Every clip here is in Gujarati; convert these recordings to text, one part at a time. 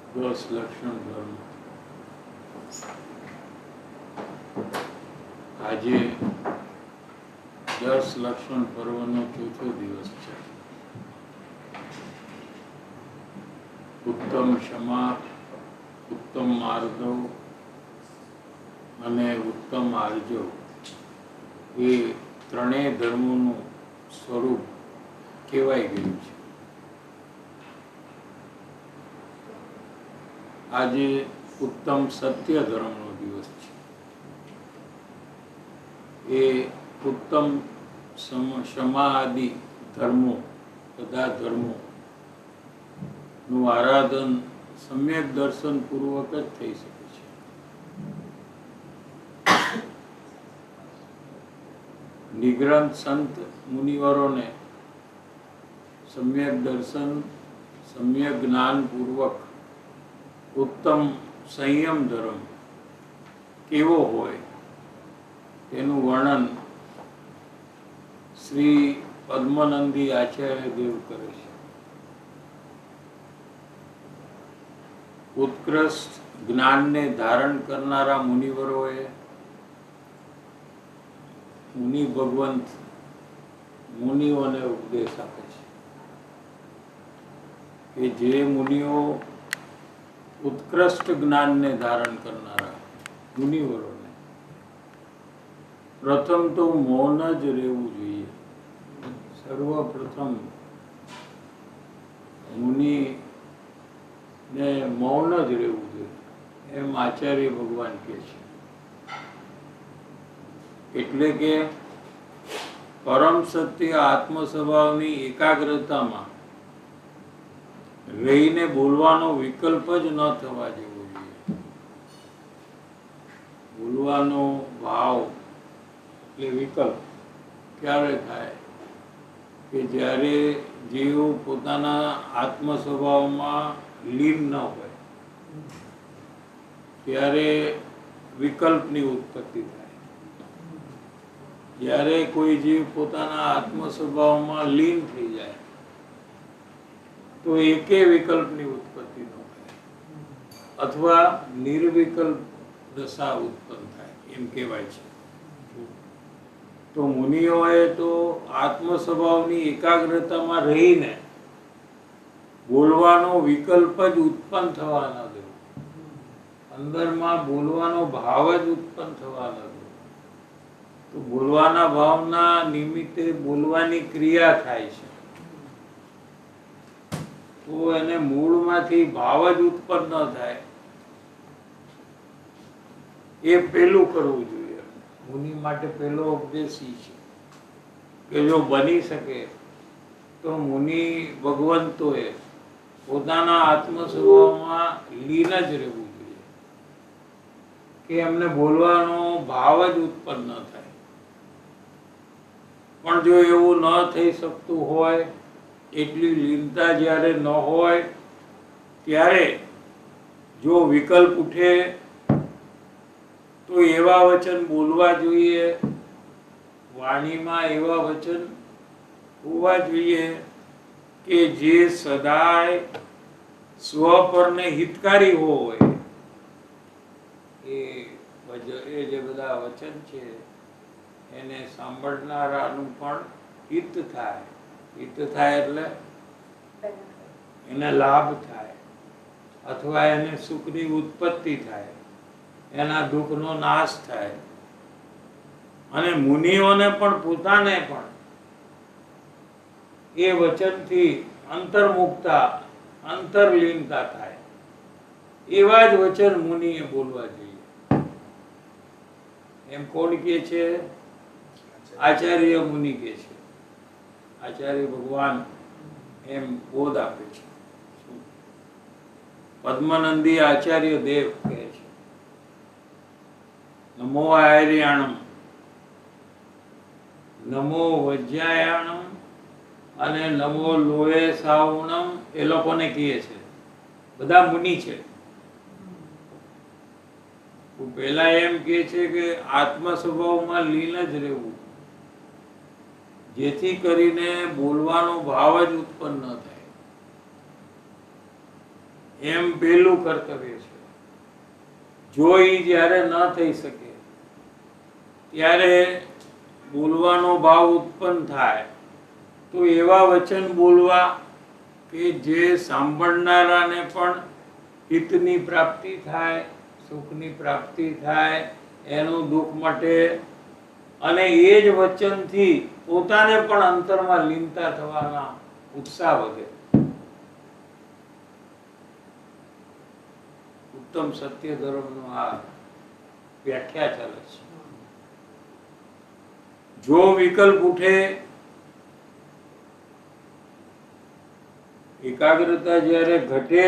દસ લક્ષણ ધર્મ. આજે 10 લક્ષણ પર્વનો ચોથો દિવસ છે. ઉત્તમ ક્ષમા, ઉત્તમ માર્ગવ અને ઉત્તમ આર્જવ એ ત્રણેય ધર્મોનું સ્વરૂપ કહેવાય ગયું છે. આજે ઉત્તમ સત્ય ધર્મનો દિવસ છે. એ ઉત્તમ ક્ષમા આદિ ધર્મો, બધા ધર્મો નું આરાધન સમ્યક દર્શન પૂર્વક જ થઈ શકે છે. નિગ્રંથ સંત મુનિવરોને સમ્યક દર્શન, સમ્યક જ્ઞાન પૂર્વક ઉત્તમ સંયમ ધર્મ કેવો હોય તેનું વર્ણન શ્રી પદ્મનંદી આચાર્ય દેવ કરે છે. ઉત્કૃષ્ટ જ્ઞાનને ધારણ કરનારા મુનિવરોએ મુનિ ભગવંત મુનિઓને ઉપદેશ આપે છે કે જે મુનિઓ ઉત્કૃષ્ટ જ્ઞાનને ધારણ કરનારા મુનિવરોને પ્રથમ તો મૌન જ રહેવું જોઈએ. સર્વપ્રથમ મુનિ ને મૌન જ રહેવું જોઈએ એમ આચાર્ય ભગવાન કહે છે. એટલે કે પરમ સત્ય આત્મ સ્વભાવની એકાગ્રતામાં રહીને બોલવાનો વિકલ્પ જ ન થવા જેવો જોઈએ. બોલવાનો ભાવ એટલે વિકલ્પ ક્યારે થાય કે જ્યારે જીવ પોતાના આત્મ સ્વભાવમાં લીન ન હોય ત્યારે વિકલ્પની ઉત્પત્તિ થાય. જ્યારે કોઈ જીવ પોતાના આત્મ સ્વભાવમાં લીન થઈ જાય તો એકે વિકલ્પની ઉત્પત્તિ ન થાય અથવા નિર્વિકલ્પ દશા ઉત્પન્ન થાય એમ કહેવાય છે. તો મુનિઓએ તો આત્મ સ્વભાવની એકાગ્રતામાં રહીને બોલવાનો વિકલ્પ જ ઉત્પન્ન થવા ન દેવો, અંદરમાં બોલવાનો ભાવ જ ઉત્પન્ન થવા ન દેવો. તો બોલવાના ભાવના નિમિત્તે બોલવાની ક્રિયા થાય છે તો એને મૂળમાંથી ભાવ જ ઉત્પન્ન ન થાય એ પેલું કરવું જોઈએ. મુનિ માટે પેલો ઉપદેશ છે કે જો બની શકે તો મુનિ ભગવંતોએ પોતાના આત્મ સ્વભાવમાં લીન જ રહેવું જોઈએ કે એમને બોલવાનો ભાવ જ ઉત્પન્ન ન થાય. પણ જો એવું ન થઈ શકતું હોય, એટલી લીનતા જ્યારે ન હોય ત્યારે જો વિકલ્પ ઉઠે તો એવા વચન બોલવા જોઈએ, વાણીમાં એવા વચન હોવા જોઈએ કે જે સદાય સ્વ પરને હિતકારી હોય. એ જે બધા વચન છે એને સાંભળનારાનું પણ હિત થાય. હિત થાય એટલે એને લાભ થાય અથવા એને સુખની ઉત્પત્તિ થાય, એના દુઃખનો નાશ થાય. અને મુનિઓને પણ પોતાને પણ એ વચનથી અંતર્મુક્તા, અંતર્લીનતા થાય એવા જ વચન મુનિએ બોલવા જોઈએ. એમ કોણ કહે છે? આચાર્ય મુનિ કહે છે. આચાર્ય ભગવાન એમ બોધ આપે છે. પદ્મનંદી આચાર્ય દેવ કહે છે નમો આયર્યાણમ, નમો વજ્જાયાણમ અને નમો લોહે સાવણમ. એ લોકોને કહે છે, બધા મુનિ છે. પહેલા એમ કહે છે કે આત્મ સ્વભાવમાં લીન જ રહેવું જેથી કરીને બોલવાનો ભાવ જ ઉત્પન્ન ન થાય. એમ પહેલું કર્તવ્ય છે. જો એ જ્યારે ન થઈ શકે ત્યારે બોલવાનો ભાવ ઉત્પન્ન થાય તો એવા વચન બોલવા કે જે સાંભળનારાને પણ હિતની પ્રાપ્તિ થાય, સુખની પ્રાપ્તિ થાય, એનું દુઃખ મટે, અને એ જ વચનથી પોતાને પણ અંતરમાં લીનતા થવાના ઉત્સાહ વધે. ઉત્તમ સત્ય ધર્મનો આ વ્યાખ્યા ચાલે છે. જો વિકલ્પ ઉઠે, એકાગ્રતા જ્યારે ઘટે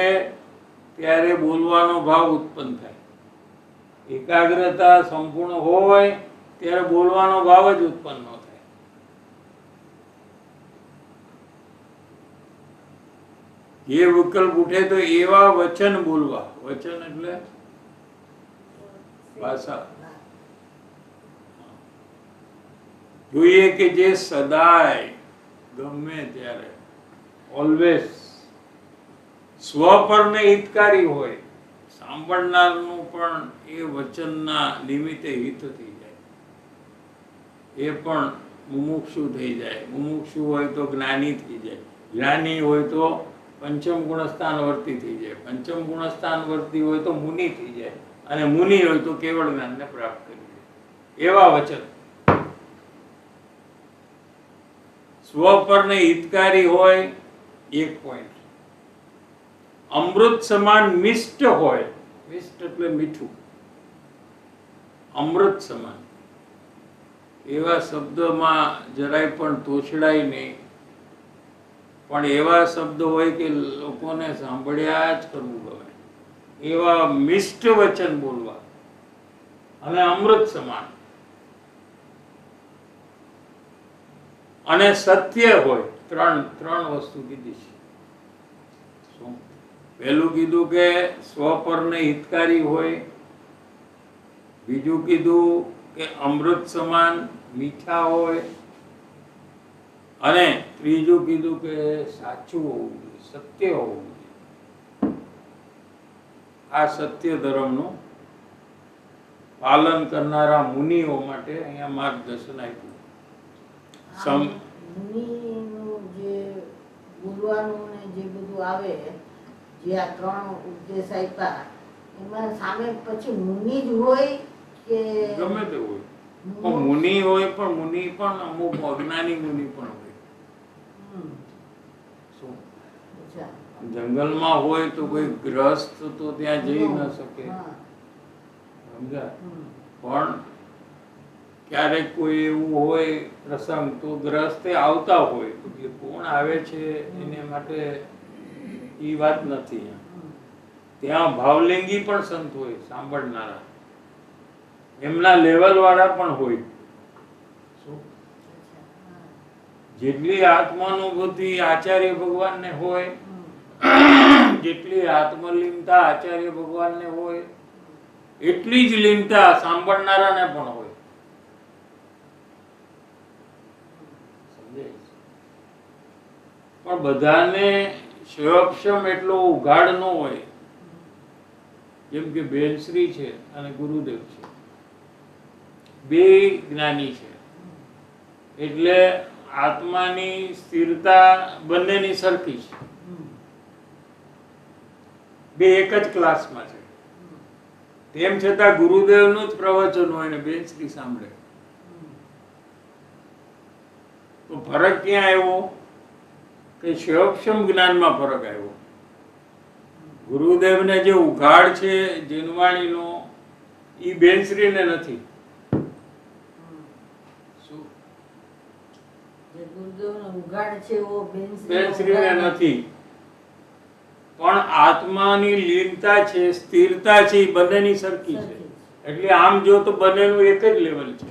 ત્યારે બોલવાનો ભાવ ઉત્પન્ન થાય. એકાગ્રતા સંપૂર્ણ હોય ત્યારે બોલવાનો ભાવ જ ઉત્પન્ન ન થાય. એ વિકલ્પ ઉઠે તો એવા વચન બોલવા. વચન એટલે ભાષા. જોઈએ કે જે સદાય, ગમે ત્યારે, ઓલવેઝ સ્વ પરને હિતકારી હોય, સાંભળનારનું પણ એ વચનના નિમિત્તે હિત થઈ જાય, એ પણ મુમુક્ષુ થઈ જાય. મુમુક્ષુ હોય તો જ્ઞાની થઈ જાય, જ્ઞાની હોય તો પંચમ ગુણસ્થાન વર્તી થઈ જાય, પંચમ ગુણસ્થાન વર્તી હોય તો મુનિ થઈ જાય, અને મુનિ હોય તો કેવળ જ્ઞાનને પ્રાપ્ત કરી જાય. એવા વચન સ્વ પરને હિતકારી હોય. એક પોઈન્ટ, અમૃત સમાન મિષ્ટ હોય. મિષ્ટ એટલે મીઠું, અમૃત સમાન. એવા શબ્દમાં જરાય પણ તોછડાય નહીં, પણ એવા શબ્દ હોય કે લોકોને સાંભળ્યા જ કરવું ગમે. એવા મિષ્ટ વચન બોલવા, અને અમૃત સમાન, અને સત્ય હોય. ત્રણ વસ્તુ કીધી છે. શું? પહેલું કીધું કે સ્વ પરને હિતકારી હોય, બીજું કીધું કે અમૃત સમાન મીઠા હોય, અને ત્રીજું કીધું કે સાચું હોવું જોઈએ, સત્ય હોવું જોઈએ. આ સત્ય ધર્મનું પાલન કરનારા મુનિઓ માટે અહીંયા માર્ગદર્શન આપ્યું. મુનિનું જે બોલવાનું ને જે બધું આવે, જે આ ત્રણ ઉપદેશ આપ્યા, એમાં સામે પછી મુનિ જ હોય કે ગમે તે હોય. પણ મુનિ હોય, પણ મુનિ પણ અમુક અજ્ઞાની મુનિ પણ હોય. શું? જંગલમાં હોય તો કોઈ ગ્રસ્ત તો ત્યાં જઈ ન શકે, સમજ્યા? પણ ક્યારેક કોઈ એવું હોય પ્રસંગ તો ગ્રસ્તે આવતા હોય, તો એ કોણ આવે છે એને માટે એ વાત નથી. ત્યાં ભાવલિંગી પણ સંત હોય, સાંભળનારા, એમના લેવલ વાળા પણ હોય. જેટલી આત્માનુભૂતિ આચાર્ય ભગવાનને હોય, જેટલી આત્મલીનતા આચાર્ય ભગવાનને હોય, એટલી જ લીનતા સાંભળનારાને પણ હોય. પણ બધાને સ્વયંક્ષમ એટલો ઉઘાડ ન હોય. જેમ કે બેનશ્રી છે અને ગુરુદેવ છે, બે જ્ઞાની છે, એટલે આત્માની સ્થિરતા બંનેની સરખી છે. બે એક જ ક્લાસમાં છે. તેમ છતાં ગુરુદેવનું જ પ્રવચન હોય ને બેનશ્રી સાંભળે, તો ફરક ક્યાં આવ્યો? કે સ્વયંક્ષમ જ્ઞાનમાં ફરક આવ્યો. ગુરુદેવને જે ઉઘાડ છે જીનવાણીનો, એ બેનશ્રીને નથી. શું? જે ગુરુદેવનો ઉઘાડ છે ઓ બેનશ્રીને નથી, પણ આત્માની લીનતા છે, સ્થિરતા છે, એ બંનેની સરખી છે. એટલે આમ જો તો બંનેનું એક જ લેવલ છે.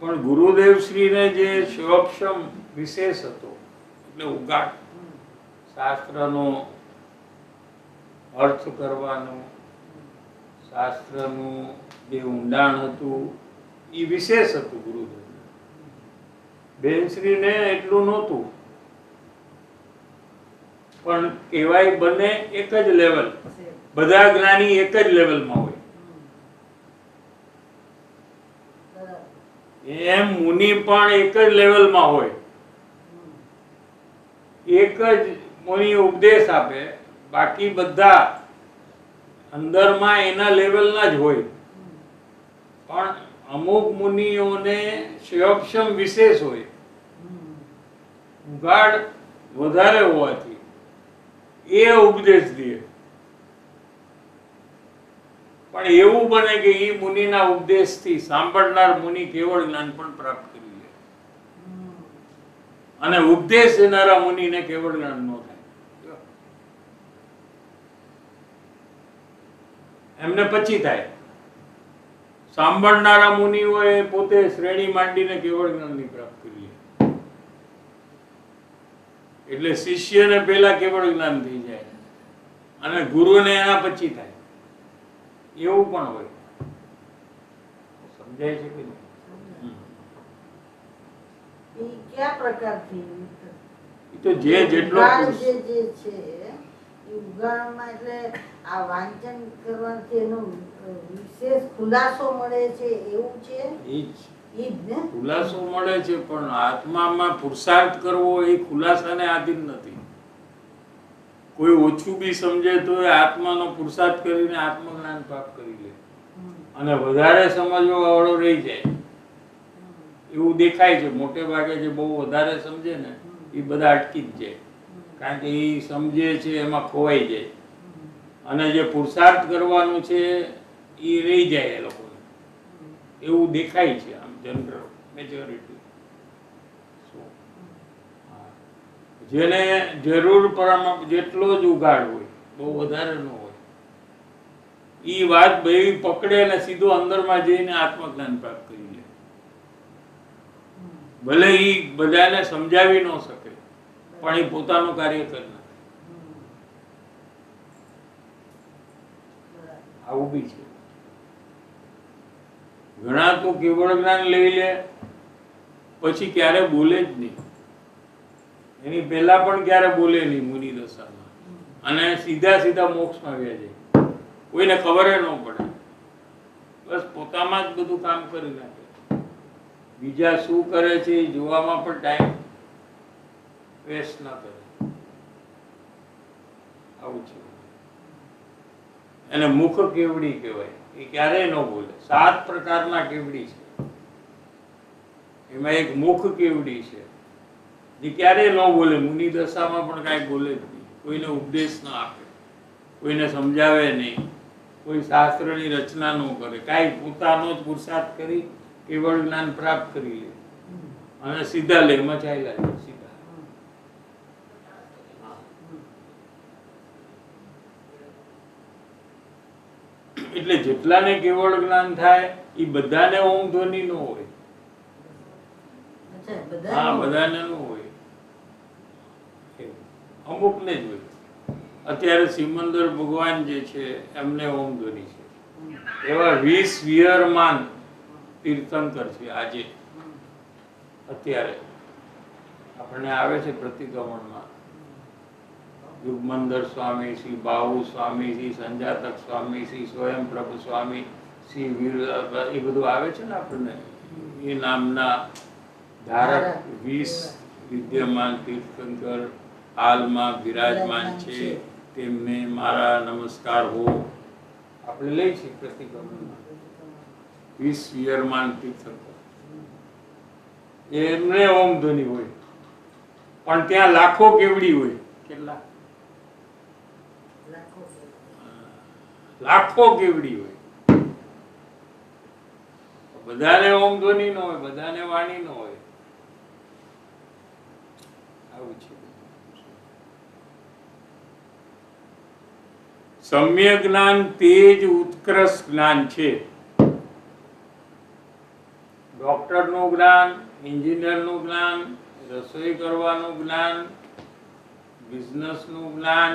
પણ ગુરુદેવ શ્રીને જે સ્વયંક્ષમ વિશેષ હતો, એટલે ઉઘાડ, શાસ્ત્રનો અર્થ કરવાનો, શાસ્ત્રનું જે ઊંડાણ હતું એ વિશેષ હતું ગુરુદેવ. બેનશ્રીને એટલું નહોતું, પણ કહેવાય બંને એક જ લેવલ, બધા જ્ઞાની એક જ લેવલમાં હોય. એમ મુનિ પણ એક જ લેવલમાં હોય. એક જ મુનિ ઉપદેશ આપે, બાકી બધા અંદરમાં એના લેવલના જ હોય. પણ અમુક મુનિઓને સક્ષમ વિશેષ હોય, ઉઘાડ વધારે હોવાથી એ ઉપદેશ દે. પણ એવું બને કે એ મુનિના ઉપદેશથી સાંભળનાર મુનિ કેવળ જ્ઞાન પણ પ્રાપ્ત કરી લે, અને ઉપદેશ દેનારા મુનિને કેવળ જ્ઞાન ન થાય. એમને પછી થાય. સાંભળનારા મુનિઓએ પોતે શ્રેણી માંડીને કેવળ જ્ઞાનની પ્રાપ્ત કરી લે. એટલે શિષ્યને પહેલા કેવળ જ્ઞાન થઈ જાય અને ગુરુને એના પછી થાય. એવું પણ હોય. સમજાય છે કે નહીં? એ કયા પ્રકારથી? એ તો જે જેટલો ઉઘાડ જે છે એ ઉઘાડમાં એટલે આ વાંચન કરવાથી એનો વિશેષ ખુલાસો મળે છે, એવું છે. ઈ જ ને ખુલાસો મળે છે, પણ આત્મામાં પુરુષાર્થ કરવો એ ખુલાસાને આધીન નથી. કોઈ ઓછું બી સમજે તો એ આત્માનો પુરુષાર્થ કરીને આત્મજ્ઞાન પ્રાપ્ત કરી લે, અને વધારે સમજવા વાળો રહી જાય એવું દેખાય છે. મોટે ભાગે જે બહુ વધારે સમજે ને એ બધા અટકી જ જાય, કારણ કે એ સમજે છે એમાં ખોવાઈ જાય, અને જે પુરુષાર્થ કરવાનું છે એ રહી જાય એ લોકોને. એવું દેખાય છે આમ જનરલ મેજોરિટી. જેને જરૂર પ્રમાણે જેટલો જ ઉઘાડ હોય, બહુ વધારે ન હોય, એ વાત બે પકડે અને સીધો અંદરમાં જઈને આત્મજ્ઞાન પ્રાપ્ત કરી લે. ભલે એ બધાને સમજાવી ન શકે, પણ એ પોતાનું કાર્ય કરી નાખે. આવું બી છે. ઘણા તો કેવળ જ્ઞાન લઈ લે પછી ક્યારે બોલે જ નહીં, એની પહેલા પણ ક્યારે બોલે નહીં મુનિ દશામાં, અને સીધા સીધા મોક્ષમાં વ્યા જાય. કોઈને ખબર ન પડે, બસ પોતામાં જ બધું કામ કરી નાખે. બીજા શું કરે છે એ જોવામાં પણ ટાઈમ વેસ્ટ ના કરે. આવું છે. એને મુખ કેવડી કહેવાય. એ ક્યારેય ન બોલે. 7 પ્રકારના કેવડી છે, એમાં એક મુખ કેવડી છે જે ક્યારેય ન બોલે. મુનિ દશામાં પણ કાંઈ બોલે જ નહીં, કોઈને ઉપદેશ ન આપે, કોઈને સમજાવે નહીં, કોઈ શાસ્ત્રની રચના ન કરે, કાંઈ પોતાનો જ પુરુષાર્થ કરી કેવળ જ્ઞાન પ્રાપ્ત કરી લે અને સીધા લેહમાં ચાલ્યા જાય. સીધા એટલે જેટલાને કેવળ જ્ઞાન થાય એ બધાને ઓમ ધ્વનિ ન હોય. હા, બધાને ન હોય, અમુકને જ હોય. અત્યારે સિમંદર ભગવાન જે છે એમને ઓમ ધ્વનિ છે. એવા 20 વિયરમાન તીર્થંકર છે આજે અત્યારે આપણને આવે છે પ્રતિક્રમણમાં. યુગમંદર સ્વામી, શ્રી બાહુ સ્વામી, શ્રી સંજાતક સ્વામી, શ્રી સ્વયંપ્રભુ સ્વામી, શ્રી વીર, એ બધું આવે છે ને આપણને. એ નામના ધારક 20 વિદ્યમાન તીર્થંકર હાલમાં બિરાજમાન છે. તેમને મારા નમસ્કાર હો. આપણે લઈ છીએ પ્રતિક્રમણમાં 20 વિયરમાન તીર્થંકર. એમને ઓમ ધ્વનિ હોય, પણ ત્યાં લાખો કેવડી હોય. કેટલા? લાખો કેવડી હોય. બધાને ઓમ ધ્વનિ ન હોય, બધાને વાણી ન હોય. આવું છે. સમ્યક જ્ઞાન તે જ ઉત્કૃષ્ટ જ્ઞાન છે. ડોક્ટરનું જ્ઞાન, એન્જિનિયરનું જ્ઞાન, રસોઈ કરવાનું જ્ઞાન, બિઝનેસનું જ્ઞાન,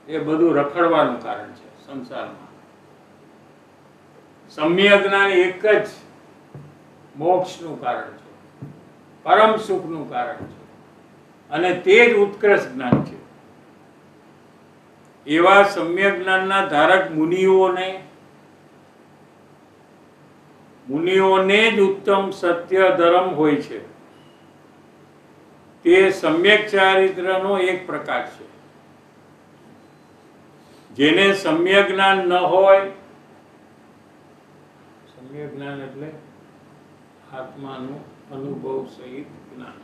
એ બધું રખડવાનું કારણ છે સંસારમાં. સમ્યક જ્ઞાન એક જ મોક્ષનું કારણ છે. પરમ સુખનું કારણ છે અને તે જ ઉત્કૃષ્ટ જ્ઞાન છે. એવા સમ્યક જ્ઞાનના ધારક મુનિઓને જ ઉત્તમ સત્ય ધર્મ હોય છે. તે સમ્યક ચારિત્રનો એક પ્રકાર છે. જેને સમ્યક જ્ઞાન ન હોય, સમ્યક જ્ઞાન એટલે આત્માનું અનુભવ સહિત જ્ઞાન.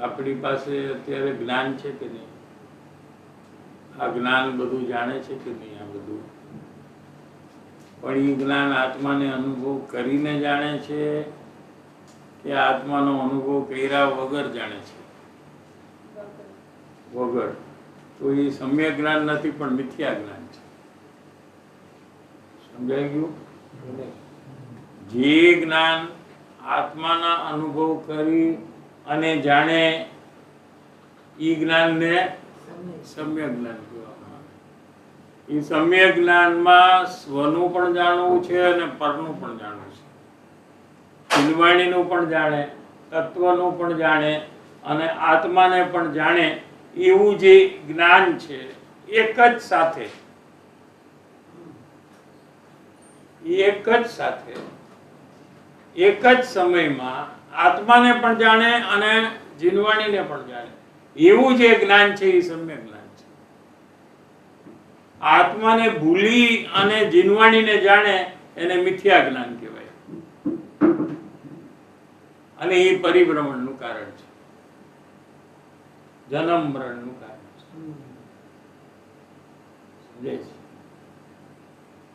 આપણી પાસે અત્યારે જ્ઞાન છે કે નહીં? આ જ્ઞાન બધું જાણે છે કે નહીં? આ બધું પણ એ જ્ઞાન આત્માને અનુભવ કરીને જાણે છે કે આત્માનો અનુભવ કર્યા વગર જાણે છે? વગર. તો એ સમ્યક જ્ઞાન નથી, પણ મિથ્યા જ્ઞાન છે. સમજાઈ ગયું? જે જ્ઞાન આત્માના અનુભવ કરી અને જાણે એ જ્ઞાનને સમ્યક જ્ઞાન કહેવામાં આવે. એ સમ્યક જ્ઞાનમાં સ્વનું પણ જાણવું છે અને પરનું પણ જાણવું છે. ચિન્વાણીનું પણ જાણે, તત્વનું પણ જાણે અને આત્માને પણ જાણે એવું જે જ્ઞાન છે, એક જ સાથે એક જ સમયમાં આત્માને પણ જાણે અને જીનવાણીને પણ જાણે એવું જે જ્ઞાન છે એ સમ્યક જ્ઞાન છે. આત્માને ભૂલી અને જીનવાણીને જાણે એને મિથ્યા જ્ઞાન કહેવાય અને એ પરિભ્રમણનું કારણ છે, જન્મ મરણનું કારણ છે. સમજાય છે?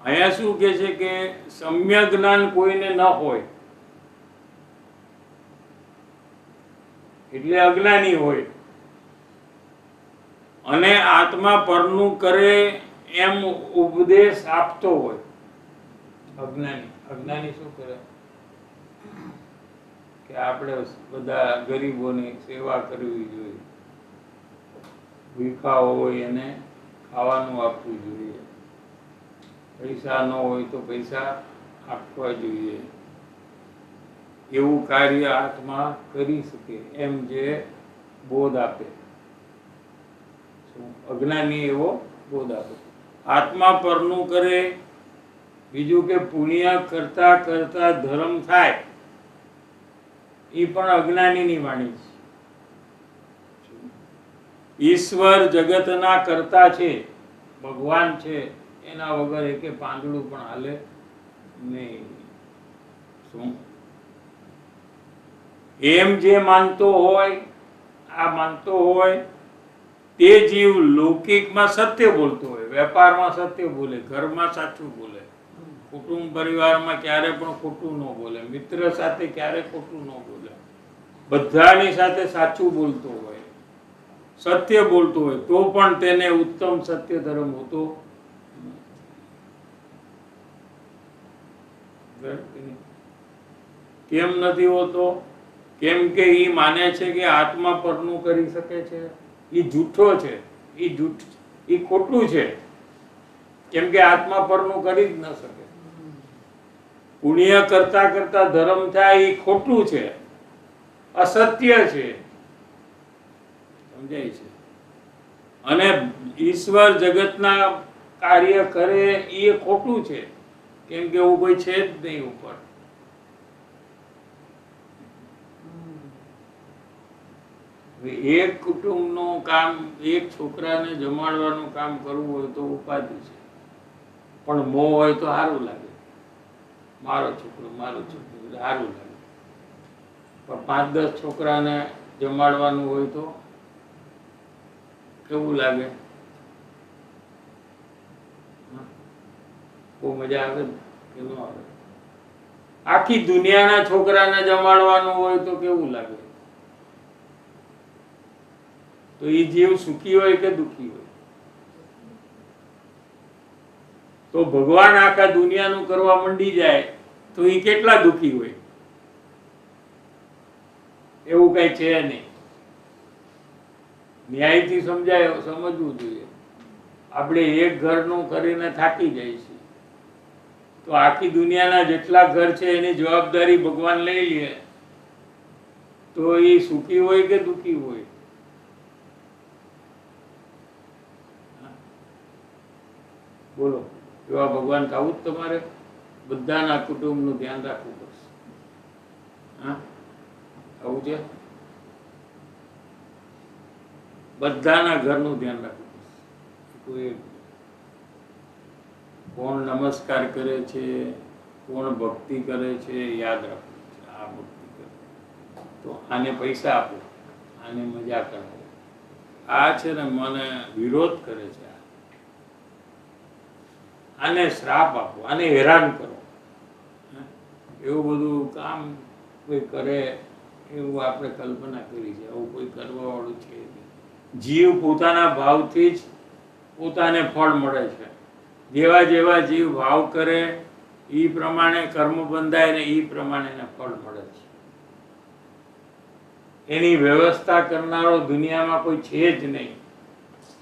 અહીંયા શું કે છે કે સમ્યક જ્ઞાન કોઈને ન હોય એટલે અજ્ઞાની હોય, અને આત્મા પરનું કરે એમ ઉપદેશ આપતો હોય. અજ્ઞાની શું કરે કે આપણે બધા ગરીબોની સેવા કરવી જોઈએ, ભૂખા હોય એને ખાવાનું આપવું જોઈએ, પૈસા ન હોય તો પૈસા આપવા જોઈએ, એવું કાર્ય આત્મા કરી શકે એમ જે બોધ આપે. અજ્ઞાની એવો બોધ આપે. આત્મા પરનું કરે, બીજું કે પુણ્ય કરતા કરતા ધર્મ થાય, એ પણ અજ્ઞાનીની વાણી છે. ઈશ્વર જગતના કરતા છે, ભગવાન છે, એના વગર એકે પાંદડું પણ હાલે નહીં. શું એમ જે માનતો હોય, આ માનતો હોય તે જીવ લૌકિકમાં સત્ય બોલતો હોય, વેપારમાં સત્ય બોલે, ઘરમાં સાચું બોલે, કુટુંબ પરિવારમાં ક્યારે પણ ખોટું ન બોલે, મિત્ર સાથે ક્યારે ખોટું ન બોલે, બધાની સાથે સાચું બોલતો હોય, સત્ય બોલતો હોય, તો પણ તેને ઉત્તમ સત્ય ધર્મ હોતો કેમ નથી હોતો? કેમ કે એ માને છે કે આત્મા પરનું કરી શકે છે. એ જૂઠો છે, એ ખોટું છે. કેમ કે આત્મા પરનું કરી જ ન શકે. પુણ્ય કરતા કરતા ધર્મ થાય એ ખોટું છે, અસત્ય છે. સમજાય છે? અને ઈશ્વર જગતના કાર્ય કરે એ ખોટું છે, કેમ કે એવું કોઈ છે જ નહીં ઉપર. એક કુટુંબનું કામ, એક છોકરાને જમાડવાનું કામ કરવું હોય તો ઉપાધિ છે, પણ મોહ હોય તો સારું લાગે. મારો છોકરો સારું લાગે. પણ 5-10 છોકરાને જમાડવાનું હોય તો કેવું લાગે? બહુ મજા આવે કે ન આવે? આખી દુનિયાના છોકરાને જમાડવાનું હોય તો કેવું લાગે? તો એ જીવ સુખી હોય કે દુખી હોય? તો ભગવાન આખા દુનિયાનું કરવા માંડી જાય તો એ કેટલા દુખી હોય? એવું કઈ છે નહીં. ન્યાયથી સમજવું જોઈએ. આપણે એક ઘરનું કરીને થાકી જાય છે, તો આખી દુનિયાના જેટલા ઘર છે એની જવાબદારી ભગવાન લઈ લે તો એ સુખી હોય કે દુઃખી હોય? બોલો, એવા ભગવાન થવું જ તમારે બધાના કુટુંબનું ધ્યાન રાખવું પડશે. હા, આવું છે. બધાના ઘરનું ધ્યાન રાખવું પડશે. કોઈ કોણ નમસ્કાર કરે છે, કોણ ભક્તિ કરે છે, યાદ રાખવું છે. આ ભક્તિ કરે તો આને પૈસા આપો, આને મજા કરો, આ છે ને મને વિરોધ કરે છે, આને શ્રાપ આપો, આને હેરાન કરો. એવું બધું કામ કોઈ કરે એવું આપણે કલ્પના કરી છે. આવું કોઈ કરવા વાળું છે નહીં. જીવ પોતાના ભાવથી જ પોતાને ફળ મળે છે. જેવા જેવા જીવ ભાવ કરે એ પ્રમાણે કર્મ બંધાય ને એ પ્રમાણે એને ફળ મળે છે. એની વ્યવસ્થા કરનારો દુનિયામાં કોઈ છે જ નહીં.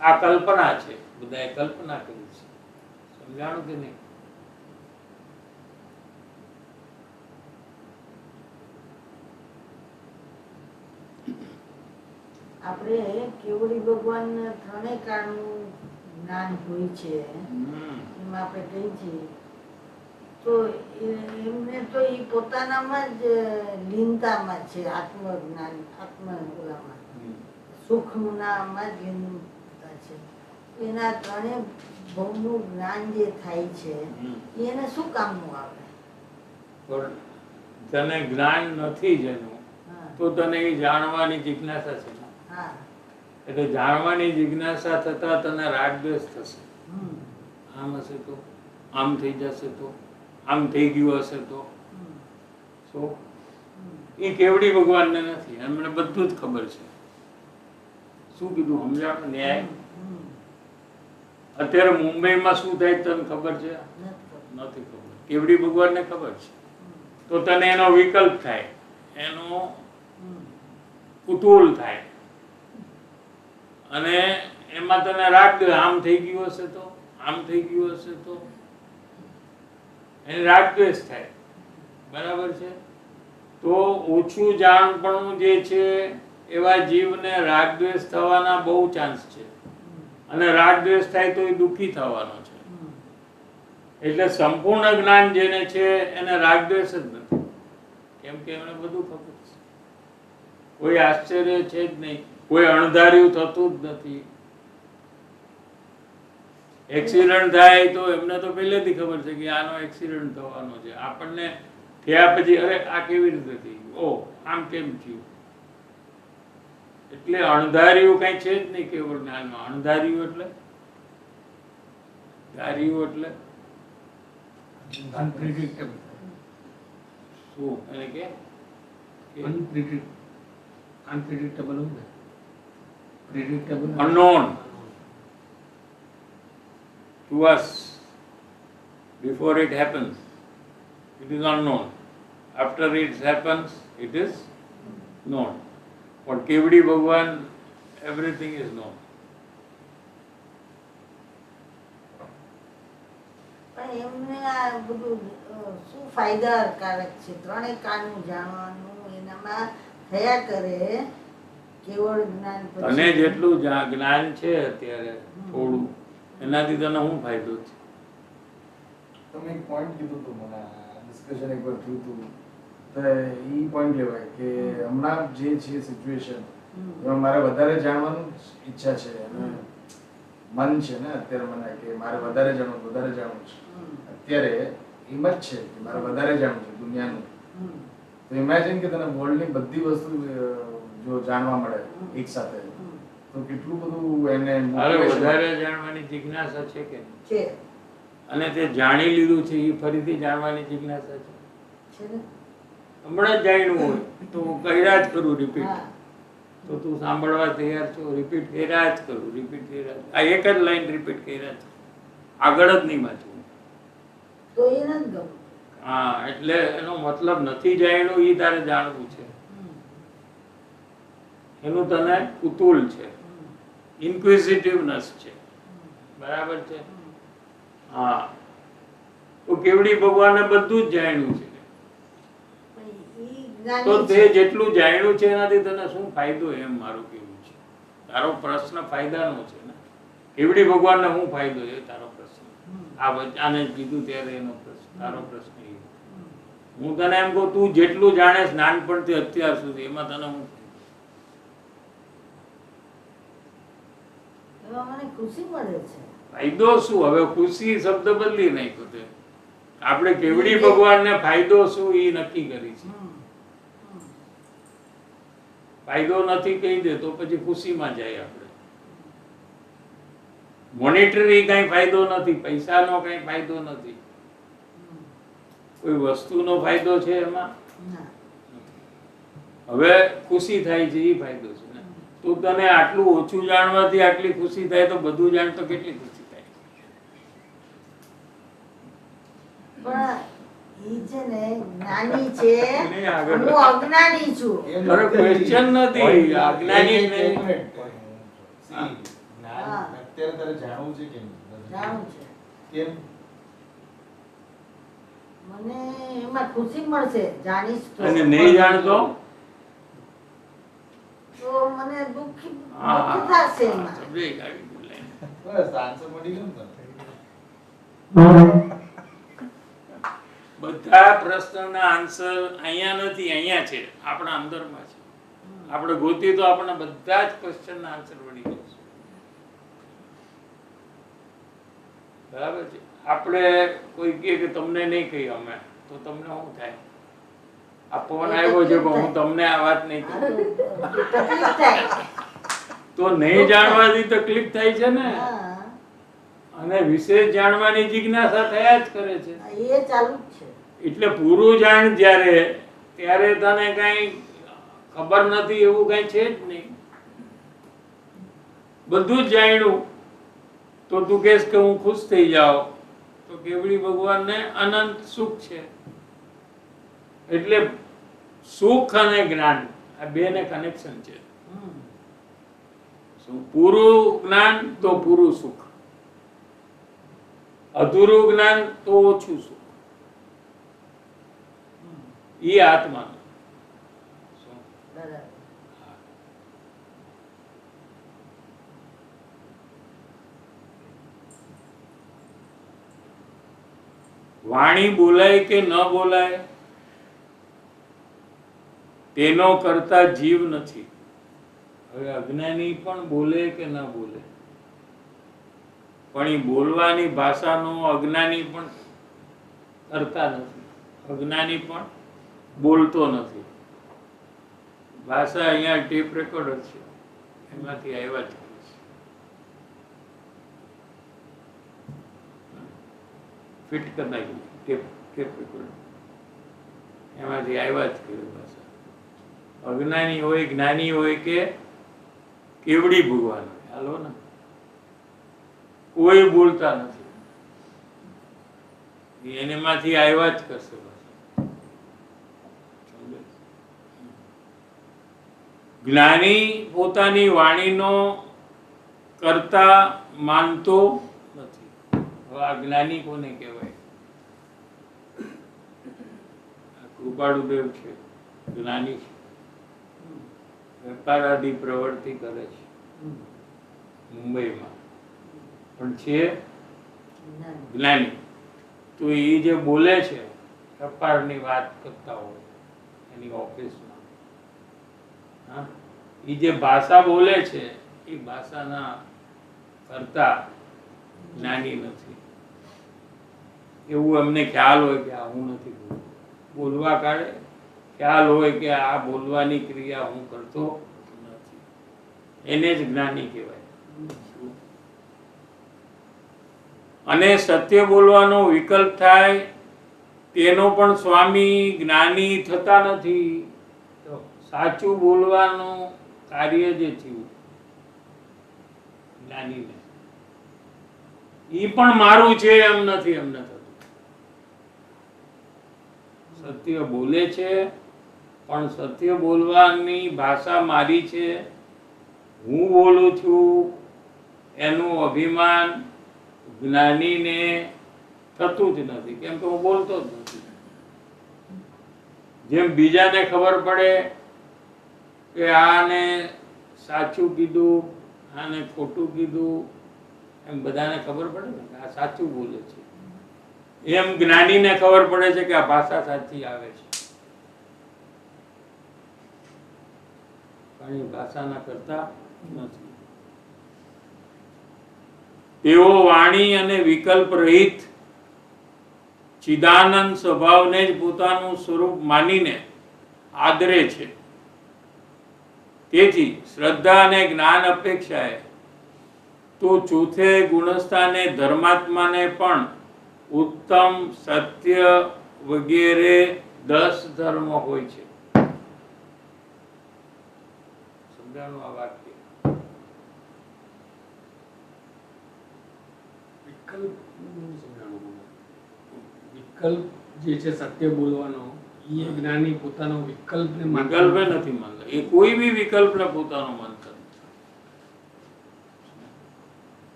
આ કલ્પના છે, બધાએ કલ્પના કરી છે. સમજાણું કે નહીં? આપણે કેવડી ભગવાન ત્રણેય કાળનું જ્ઞાન હોય છે એમાં આપણે કહીએ છીએ તો એમને તો એ પોતાનામાં જ લીનતામાં છે. આત્મજ્ઞાન ઓલામાં સુખનામાં જ લીનતા છે. એના ત્રણેય ભવનું જ્ઞાન જે થાય છે એને શું કામનું આવે? પણ તને જ્ઞાન નથી જેનું તો તને એ જાણવાની જિજ્ઞાસા છે. હા, એટલે જાણવાની જિજ્ઞાસા થતા તને રાગદ્વેષ થશે. આમ હશે તો, આમ થઈ જશે તો, આમ થઈ ગયું હશે તો. શું એ કેવડી ભગવાનને નથી, એમને બધું જ ખબર છે. શું કીધું સમજાવ? ન્યાય. અત્યારે મુંબઈમાં શું થાય તને ખબર છે? નથી ખબર. કેવડી ભગવાનને ખબર છે. તો તને એનો વિકલ્પ થાય, એનો કુતૂહલ થાય અને એમાં તને રાગ દે. આમ થઈ ગયું હશે તો, આમ થઈ ગયું હશે તો, એને રાગદ્વેષ થાય. બરાબર છે? તો ઓછું જાણપણું જે છે એવા જીવને રાગદ્વેષ થવાના બહુ ચાન્સ છે. અને રાગદ્વેષ થાય તો એ દુઃખી થવાનો છે. એટલે સંપૂર્ણ જ્ઞાન જેને છે એને રાગદ્વેષ જ નથી. કેમ કે એમને બધું ખબર છે. કોઈ આશ્ચર્ય છે જ નહીં. કોઈ અણધાર્યું થતું જ નથી. એક્સિડન્ટ થાય તો એમને તો પહેલેથી ખબર છે કે આનો એક્સિડન્ટ થવાનો છે. આપણને થયા પછી અરે આ કેવી રીતે થઈ ગયું, ઓ આમ કેમ થયું. એટલે અણધાર્યું કઈ છે જ નહીં કેવળ જ્ઞાનમાં. અણધાર્યું એટલે ધાર્યું એટલે અનપ્રિડિક્ટેબલ. શું? એને કે અનપ્રિડિક્ટેબલ હોય ને, predictable unknown to us before it happens. It is unknown. After it happens, it is known. For Kevadi Bhagwan, everything is known. પણ એમને આ બધું શું ફાયદાકારક છે? ત્રણેય કાળનું જાણવાનું એનામાં થયા કરે કેવળ જ્ઞાન પછી. અને જેટલું જ્ઞાન છે અત્યારે થોડું, એનાથી તને શું ફાયદો છે? તમે એક પોઈન્ટ કીધું હતું, મને ડિસ્કશન એકવાર થયું હતું, તો એ પોઈન્ટ લેવાય કે હમણાં જે છે સિચ્યુએશન એમાં મારે વધારે જાણવાનું ઈચ્છા છે અને મન છે ને અત્યારે મને કે મારે વધારે જાણવું છે. અત્યારે એમ જ છે કે મારે વધારે જાણવું છે દુનિયાનું. તો ઇમેજિન કે તને વર્લ્ડની બધી વસ્તુ જો જાણવા મળે એક સાથે તો કેટલું બધું એને વધારે જાણવાની જિજ્ઞાસા છે કે છે અને તે જાણી લીધું છે એ ફરીથી જાણવાની જિજ્ઞાસા છે. હમણાં જ જાણ્યું હોય તો કર્યા જ કરું રિપીટ. તો તું સાંભળવા તૈયાર છો? રિપીટ કર્યા જ કરું, રિપીટ કર્યા. આ એક જ લાઈન રિપીટ કર્યા છે, આગળ જ નહીં વાંચવું. તો એ નથી ગમતું. હા, એટલે એનો મતલબ નથી જાણ્યું એ તારે જાણવું છે. એનું તને કુતૂહલ છે, ઇન્ક્વિઝિટિવનેસ છે. બરાબર છે? હા. તો કેવડી ભગવાને બધું જ જાણ્યું છે. પણ એ જ્ઞાની તો તે છે. જેટલું જાણ્યું છે એનાથી તને શું ફાયદો એમ મારું કહેવું છે. તારો પ્રશ્ન ફાયદાનો છે ને. કેવડી ભગવાનને શું ફાયદો એ તારો પ્રશ્ન. આને કીધું ત્યારે એનો પ્રશ્ન, તારો પ્રશ્ન એ. હું તને એમ કહું, તું જેટલું જાણેશ નાનપણથી અત્યાર સુધી, એમાં તને હું એમાં મને ખુશી મળે છે. ફાયદો શું? હવે ખુશી શબ્દ બદલી નાખ્યો તે. આપણે કેવડી ભગવાનને ફાયદો શું એ નક્કી કરી છે. ફાયદો નથી કહી દે તો પછી ખુશીમાં જાય આપણે. મોનેટરી કઈ ફાયદો નથી, પૈસાનો કઈ ફાયદો નથી, કોઈ વસ્તુનો ફાયદો છે એમાં? ના. હવે ખુશી થાય છે એ ફાયદો છે ને. તો તને આટલું ઓછું જાણવાથી આટલી ખુશી થાય તો બધું જાણ તો કેટલી ખુશી થાય. પણ ઈ છે ને જ્ઞાની છે, નહીં, આગળ હું અજ્ઞાની છું. અરે question નથી, અજ્ઞાની નહીં. હા. અત્યારે તારે જાણવું છે કે નહીં? જાણું છે. કેમ? મને એમાં ખુશી મળશે જાણીશ તો. અને નહીં જાણતો તો મને દુઃખ હા, થશે એમાં. સમજાઈ આવી બોલાય. બસ આન્સર મળી ગયો ને તને. બધા પ્રશ્નના આન્સર અહીંયા નથી, અહીંયા છે, આપણા અંદરમાં છે. આપણે ગોતી તો આપણને બધા જ ક્વેશ્ચનના આન્સર મળી જશે. બરાબર છે. આપણે કોઈ કહે કે તમને નહીં કહી અમે, તો તમને શું થાય? આ ફોન આવ્યો છે પણ હું તમને આ વાત નહીં કહું, તકલીફ થાય. તો નહીં જાણવાથી તકલીફ થાય છે ને. હા, અને વિશેષ જાણવાની જિજ્ઞાસા થયા જ કરે છે. એ ચાલુ જ છે. એટલે પૂરું જાણ જ્યારે, ત્યારે તને કઈ ખબર નથી એવું કઈ છે જ નહીં. બધું જ જાણ્યું તો તું કહેશ કે હું ખુશ થઈ જાઉં, તો કેવડી ભગવાનને અનંત સુખ છે. એટલે સુખ અને જ્ઞાન આ બે ને કનેક્શન છે. પૂરું જ્ઞાન તો પૂરું સુખ, અધૂરું જ્ઞાન તો ઓછું સુખ. એ આત્માનું. બરાબર. વાણી બોલાય કે ન બોલાય તેનો કરતા જીવ નથી. હવે અજ્ઞાની પણ બોલે કે ન બોલે, પણ એ બોલવાની ભાષાનો અજ્ઞાની પણ કરતા નથી. અજ્ઞાની પણ બોલતો નથી. ભાષા અહીંયા ટેપ રેકોર્ડર છે, એમાંથી આવ્યા જ કરે છે. ફિટ કરી નાખી ટેપ રેકોર્ડર, એમાંથી આવ્યા જ કરે ભાષા. અજ્ઞાની હોય, જ્ઞાની હોય કે કેવડી ભગવાન હોય, હાલો ને, કોઈ બોલતા નથી, એનામાંથી આવ્યા જ કરશે. જ્ઞાની પોતાની વાણીનો કરતા માનતો નથી. હવે આ જ્ઞાની કોને કહેવાય? કૃપાળુદેવ છે, જ્ઞાની છે, વેપારાદી પ્રવૃત્તિ કરે છે મુંબઈમાં, પણ છે જ્ઞાની. તો એ જે બોલે છે, વેપારની વાત કરતા હોય એની ઓફિસમાં, એ જે ભાષા બોલે છે એ ભાષાના કરતા જ્ઞાની નથી. એવું એમને ખ્યાલ હોય કે આ હું નથી બોલતો. બોલવા કાળે ખ્યાલ હોય કે આ બોલવાની ક્રિયા હું કરતો નથી, એને જ જ્ઞાની કહેવાય. અને સત્ય બોલવાનો વિકલ્પ થાય તેનો પણ સ્વામી જ્ઞાની થતા નથી. સાચું બોલવાનું કાર્ય જે થયું જ્ઞાનીને, ઈ પણ મારું છે એમ નથી, એમ ન થતું. સત્ય બોલે છે પણ સત્ય બોલવાની ભાષા મારી છે, હું બોલું છું એનું અભિમાન જ્ઞાનીને થતું જ નથી, કેમ કે હું બોલતો જ નથી. જેમ બીજાને ખબર પડે કે આને સાચું કીધું, આને ખોટું કીધું, એમ બધાને ખબર પડે ને કે આ સાચું બોલે છે, એમ જ્ઞાનીને ખબર પડે છે કે આ ભાષા સાચી આવે છે. પણ એ ભાષાના કરતા નથી. તેઓ વાણી અને વિકલ્પ રહિત ચિદાનંદ સ્વભાવને જ પોતાનું સ્વરૂપ માનીને આદરે છે. તેથી શ્રદ્ધા અને જ્ઞાન અપેક્ષાએ તો ચોથે ગુણસ્થાને ધર્માત્માને પણ ઉત્તમ, સત્ય વગેરે 10 ધર્મ હોય છે. સમજાણું આ વાક્ય? વિકલ્પ સમજાણું. વિકલ્પ જે છે સત્ય બોલવાનો, એ જ્ઞાની પોતાનો વિકલ્પને વિકલ્પ નથી માનતા. એ કોઈ બી વિકલ્પને પોતાનો માનતા નથી.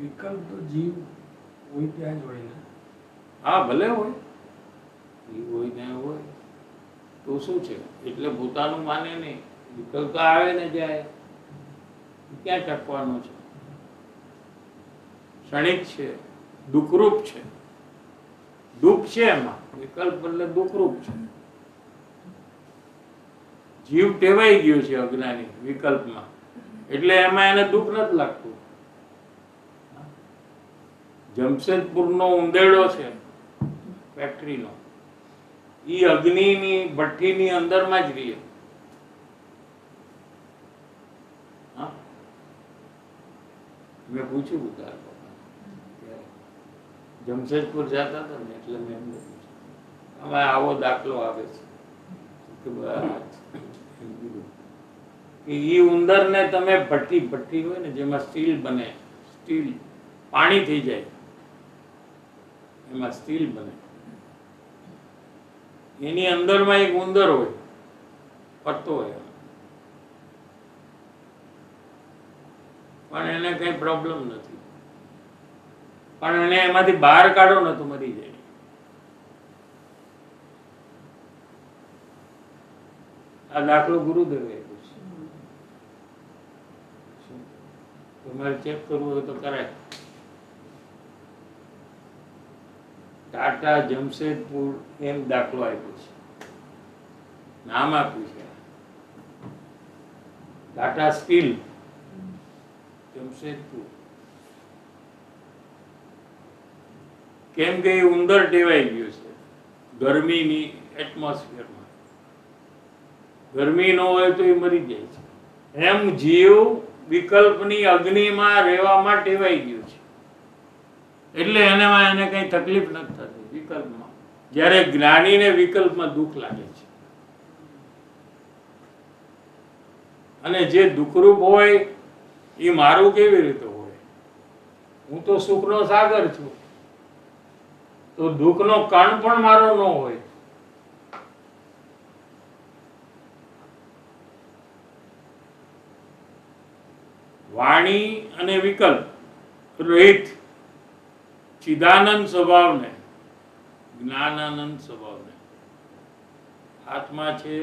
વિકલ્પ તો જીવ હોય ત્યાં જ હોય ને. હા, ભલે હોય, એ હોય ને હોય તો શું છે? એટલે પોતાનું માને નહીં. વિકલ્પ તો આવે ને જાય, ક્યાં ટકવાનો છે? ક્ષણિક છે, દુઃખરૂપ છે. દુઃખ છે એમાં, વિકલ્પ એટલે દુઃખરૂપ છે. જીવ ટેવાઈ ગયો છે અજ્ઞાની વિકલ્પમાં, એટલે એમાં એને દુઃખ નથી લાગતું. જમશેદપુરનો ઉંદેડો છે ફેક્ટરીનો, ઈ અગ્નિની ભઠ્ઠીની અંદરમાં જ રહે. હા, મેં પૂછ્યું તારા પપ્પા, જમશેદપુર જતા હતા ને એટલે મેં એમને પૂછ્યું, અમે આવો દાખલો આવે છે કે ઈ ઉંદરને તમે ભઠ્ઠી હોય ને જેમાં સ્ટીલ બને, સ્ટીલ પાણી થઈ જાય એમાં સ્ટીલ બને, એની અંદરમાં એક ઉંદર હોય, ફરતો હોય, પણ એને કઈ પ્રોબ્લેમ નથી. પણ એને એમાંથી બહાર કાઢો ને તો મરી જાય. આ દાખલો ગુરુદેવે આપ્યો છે. તમારે ચેક કરવું હોય તો કરાય. ટાટા જમશેદપુર એમ દાખલો આપ્યો છે, નામ આપ્યું છે ટાટા સ્ટીલ જમશેદપુર. કેમ કે એ ઉંદર ટેવાઈ ગયો છે ગરમીની એટમોસ્ફિયરમાં. ગરમી ન હોય તો એ મરી જાય છે. એમ જીવ વિકલ્પની અગ્નિમાં રહેવામાં ટેવાઈ ગયો છે, એટલે એને કઈ તકલીફ નથી થતી વિકલ્પમાં. જ્યારે જ્ઞાનીને વિકલ્પમાં દુઃખ લાગે છે. અને જે દુઃખરૂપ હોય એ મારું કેવી રીતે હોય? હું તો સુખનો સાગર છું, તો દુઃખનો કણ પણ મારો ન હોય. વાણી અને વિકલ્પ રહિત ચિદાનંદ સ્વભાવને, જ્ઞાનાનંદ સ્વભાવને, આત્મા છે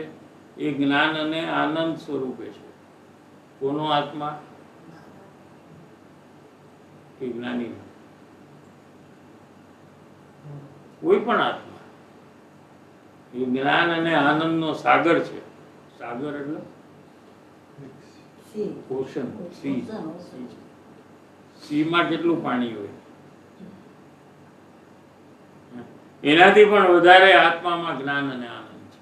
એ જ્ઞાન અને આનંદ સ્વરૂપે છે. કોનો આત્મા? કે જ્ઞાની? કોઈ પણ આત્મા એ જ્ઞાન અને આનંદનો સાગર છે. સાગર એટલે ઓશન, સી. સીમાં કેટલું પાણી હોય? એનાથી પણ વધારે આત્મામાં જ્ઞાન અને આનંદ છે.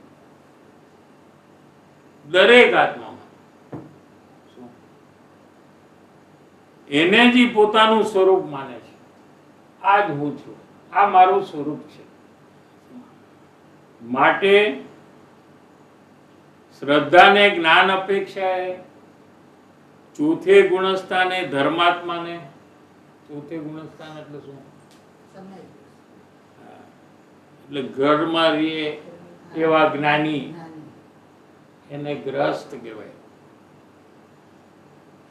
દરેક આત્મામાં. એને જ પોતાનું સ્વરૂપ માને છે. આ જ હું છું, આ મારું સ્વરૂપ છે. માટે શ્રદ્ધાને જ્ઞાન અપેક્ષાએ ચોથે ગુણસ્થાને ધર્માત્માને, ચોથે ગુણસ્થાન એટલે શું? એટલે ઘરમાં રહીએ એવા જ્ઞાની, એને ગ્રસ્ત કહેવાય.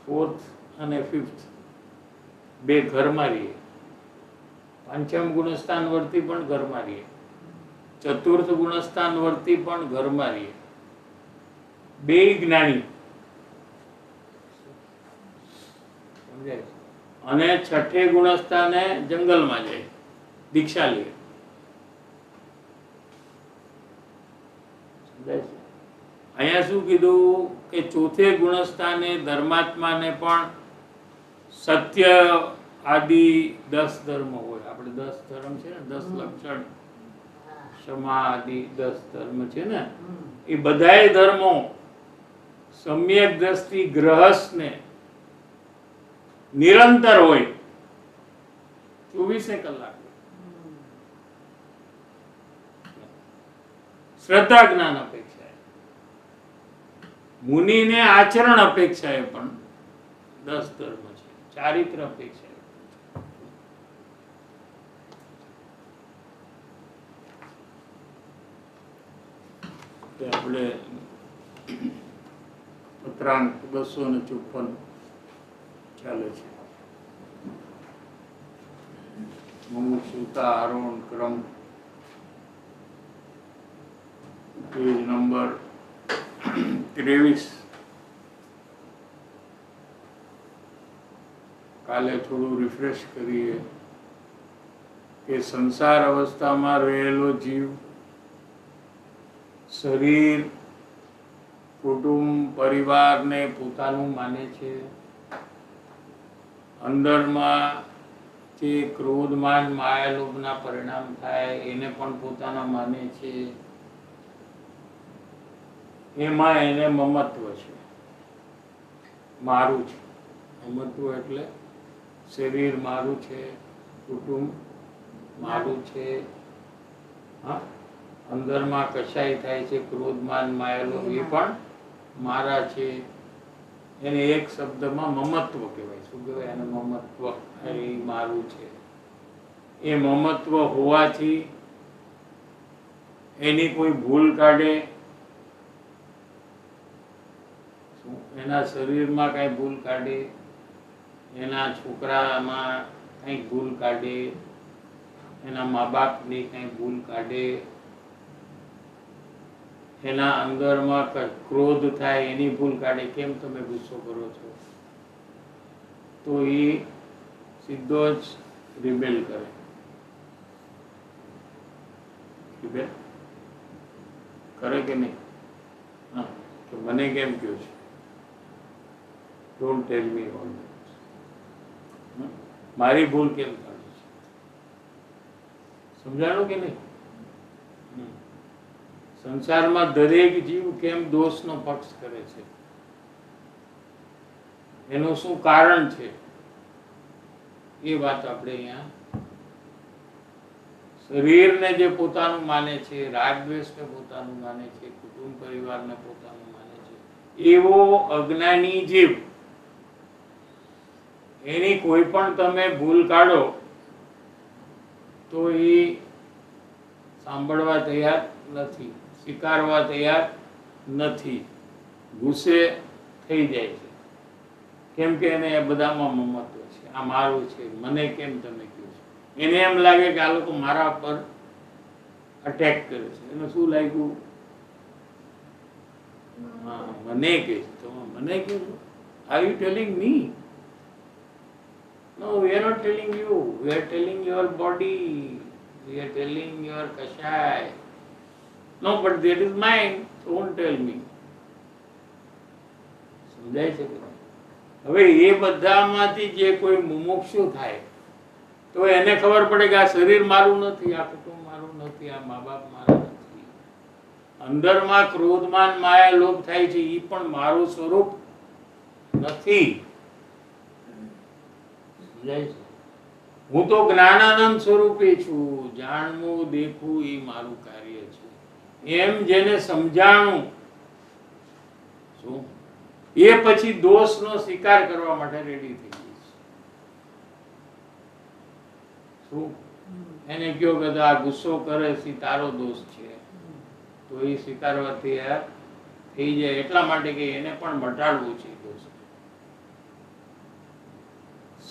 ફોર્થ અને ફિફ્થ બે ઘરમાં રહીએ. પંચમ ગુણસ્થાન વર્તી પણ ઘરમાં રહીએ. ચતુર્થ ગુણસ્થાન વર્તી પણ ઘરમાં રહે, બેય જ્ઞાની, સમજાય? અને છઠ્ઠે ગુણસ્થાને જંગલમાં જાય, દીક્ષા લે. સમજાય છે? અહીંયા શું કીધું કે ચોથે ગુણસ્થાને ધર્માત્માને પણ સત્ય આદિ 10 ધર્મ હોય. આપણે 10 ધર્મ છે ને, 10 લક્ષણ, ક્ષમા આદિ 10 ધર્મ છે ને, એ બધાય ધર્મો સમ્યક દ્રષ્ટિ ગ્રહસ્થને નિરંતર હોય, 24 કલાક. શ્રદ્ધા જ્ઞાન અપેક્ષાએ, મુનિને આચરણ અપેક્ષાએ પણ 10 ધર્મ છે, ચારિત્ર અપેક્ષાએ. આપણે પત્રાંક 254 ચાલે છે. મુમુક્ષુતા આરોહણ ક્રમ, પેજ નંબર 23. કાલે થોડું રિફ્રેશ કરીએ કે સંસાર અવસ્થામાં રહેલો જીવ શરીર, કુટુંબ, પરિવારને પોતાનું માને છે. અંદરમાં જે ક્રોધ, માન, માયા, લોભના પરિણામ થાય એને પણ પોતાના માને છે. એમાં એને મમત્વ છે, મારું છે. મમત્વ એટલે શરીર મારું છે, કુટુંબ મારું છે, હા, અંદરમાં કશાય થાય છે, ક્રોધ, માન, માયા, લોભ એ પણ મારા છે. એને એક શબ્દમાં મમત્વ કહેવાય. શું કહેવાય એને? મમત્વ. એ મારું છે. એ મમત્વ હોવાથી એની કોઈ ભૂલ કાઢે, એના શરીરમાં કઈ ભૂલ કાઢે, એના છોકરામાં કઈ ભૂલ કાઢે, એના મા બાપની કઈ ભૂલ કાઢે, એના અંદરમાં ક્રોધ થાય એની ભૂલ કાઢે, કેમ તમે ગુસ્સો કરો છો, તો એ સીધો જ રિબેલ કરે. રિબેલ કરે કે નહીં? હા, તો મને કેમ કહ્યું છે? Don't tell me all that. મારી ભૂલ કેમ કાઢી છે? સમજાણું કે નહીં? સંસારમાં દરેક જીવ કેમ દોષનો પક્ષ કરે છે, એનું શું કારણ છે, એ વાત આપણે અહીંયા શરીરને જે પોતાનું માને છે, રાગ દ્વેષને પોતાનું માને છે, કુટુંબ પરિવારને પોતાનું માને છે, એવો અજ્ઞાની જીવ એની કોઈ પણ તમે ભૂલ કાઢો તો એ સાંભળવા તૈયાર નથી, સ્વીકારવા તૈયાર નથી, ગુસ્સે થઈ જાય છે. કેમ કે એને એ બધામાં મમત્વ છે, આ મારું છે, મને કેમ તમે કહો છો. એને એમ લાગે કે આ લોકો મારા પર અટેક કરે છે. એને શું લાગ્યું? હા, મને કહે છે, તો મને કહેજો. Are you telling me? No, we are not telling you. We are telling your body. We are telling your kashai. No, but that is mine. Don't tell me. સમજાય છે કે? હવે એ બધામાંથી જે કોઈ મુમુક્ષુ થાય તો એને ખબર પડે કે આ શરીર મારું નથી, આ કુટુંબ મારું નથી, આ મા બાપ મારા નથી. અંદરમાં ક્રોધ, માન, માયા, લોભ થાય છે, એ પણ મારું સ્વરૂપ નથી. સમજાય છે? હું તો જ્ઞાનાનંદ સ્વરૂપે છું. જાણવું, દેખવું એ મારું કાર્ય છે. એમ જેને સમજાણું, શું એ પછી દોષનો સ્વીકાર કરવા માટે રેડી થઈ જાય છે. શું એને કયો કે આ ગુસ્સો કરે છે તારો દોષ છે, તો એ સ્વીકારવાથી થઈ જાય. એટલા માટે કે એને પણ મટાડવું છે દોષ.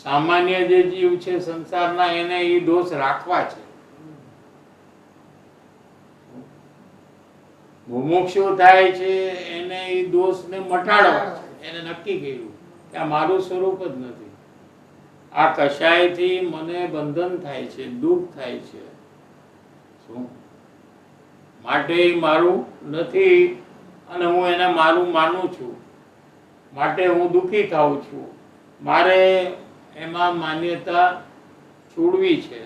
સામાન્ય જે જીવ છે સંસારના, એને એ દોષ રાખવા છે. મુમુક્ષુ થાય છે એને એ દોષને મટાડવા છે. એને નક્કી કર્યું કે આ મારું સ્વરૂપ જ નથી, આ કશાયથી મને બંધન થાય છે, દુઃખ થાય છે, શું માટે એ મારું નથી અને હું એને મારું માનું છું, માટે હું દુઃખી થાઉં છું. મારે એમાં માન્યતા છોડવી છે,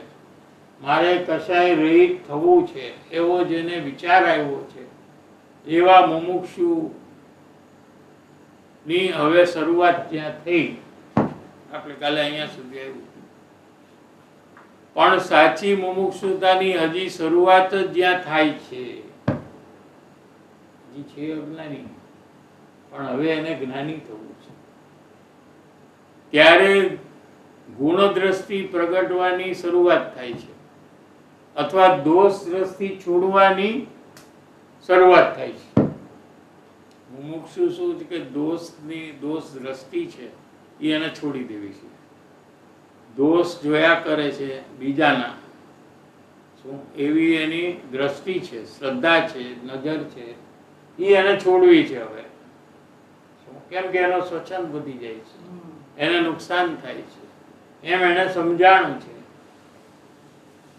મારે કશાય રહિત થવું છે, એવો જેને વિચાર આવ્યો છે, એવા મુમુક્ષુ ની હવે શરૂઆત જ્યાં થઈ, આપણે કાલે અહીંયા સુધી આવ્યું, પણ સાચી મુમુક્ષુતાની હજી શરૂઆત જ જ્યાં થાય છે, હજી છે અજ્ઞાની, પણ હવે એને જ્ઞાની થવું છે. ત્યારે ગુણ દ્રષ્ટિ પ્રગટવાની શરૂઆત થાય છે, અથવા દોષ દ્રષ્ટિ છોડવાની શરૂઆત થાય છે. મુમુક્ષુ શું છે કે દોષ દ્રષ્ટિ છે એ એને છોડી દેવી છે. દોષ જોયા કરે છે બીજાના, શું એવી એની દ્રષ્ટિ છે, શ્રદ્ધા છે, નજર છે, એ એને છોડવી છે હવે. કેમ કે એનો સ્વચ્છંદ વધી જાય છે, એને નુકસાન થાય છે. એમ એને સમજાણું છે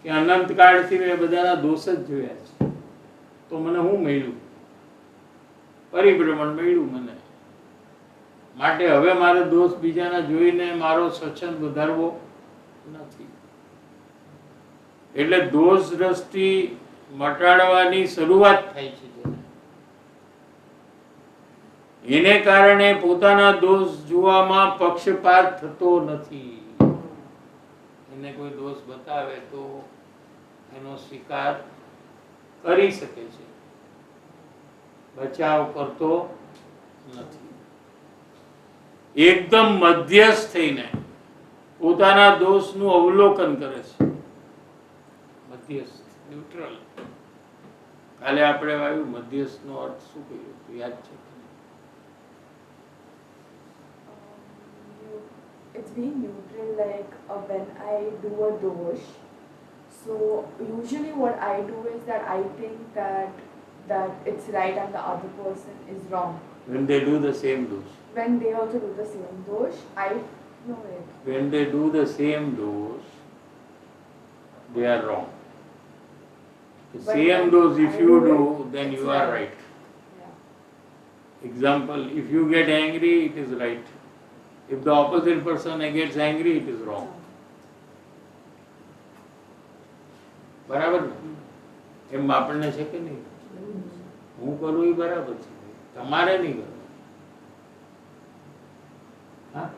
કે અનંત કાળથી મેં બધાના દોષ જ જોયા છે, તો મને શું મળ્યું? પરિભ્રમણ મળ્યું મને. માટે હવે મારે દોષ બીજાના જોઈને મારો સ્વચ્છંદ વધારવો નથી. એટલે દોષ દ્રષ્ટિ મટાડવાની શરૂઆત થાય છે. એને કારણે પોતાના દોષ જોવામાં પક્ષપાત થતો નથી. એને કોઈ દોષ બતાવે તો એનો સ્વીકાર કરી શકે છે, બચાવ કરતો નથી. એકદમ મધ્યસ્થ થઈને પોતાના દોષનું અવલોકન કરે છે. મધ્યસ્થ, ન્યુટ્રલ. કાલે આપણે આવ્યું મધ્યસ્થનો અર્થ શું કહ્યું યાદ છે? It's being neutral, like when I do a dosh, so usually what I do is that I think that it's right and the other person is wrong. When they do the same dosh. When they also do the same dosh, I know it. When they do the same dosh, they are wrong. The But same when dosh if I you do do, it, then it's you are right. right. Yeah. Example, if you get angry, it is right. If the opposite person gets angry, it is wrong. બરાબર ને? એમ આપણને છે કે નહીં? હું કરું એ બરાબર છે, તમારે નહીં કરવું. હા,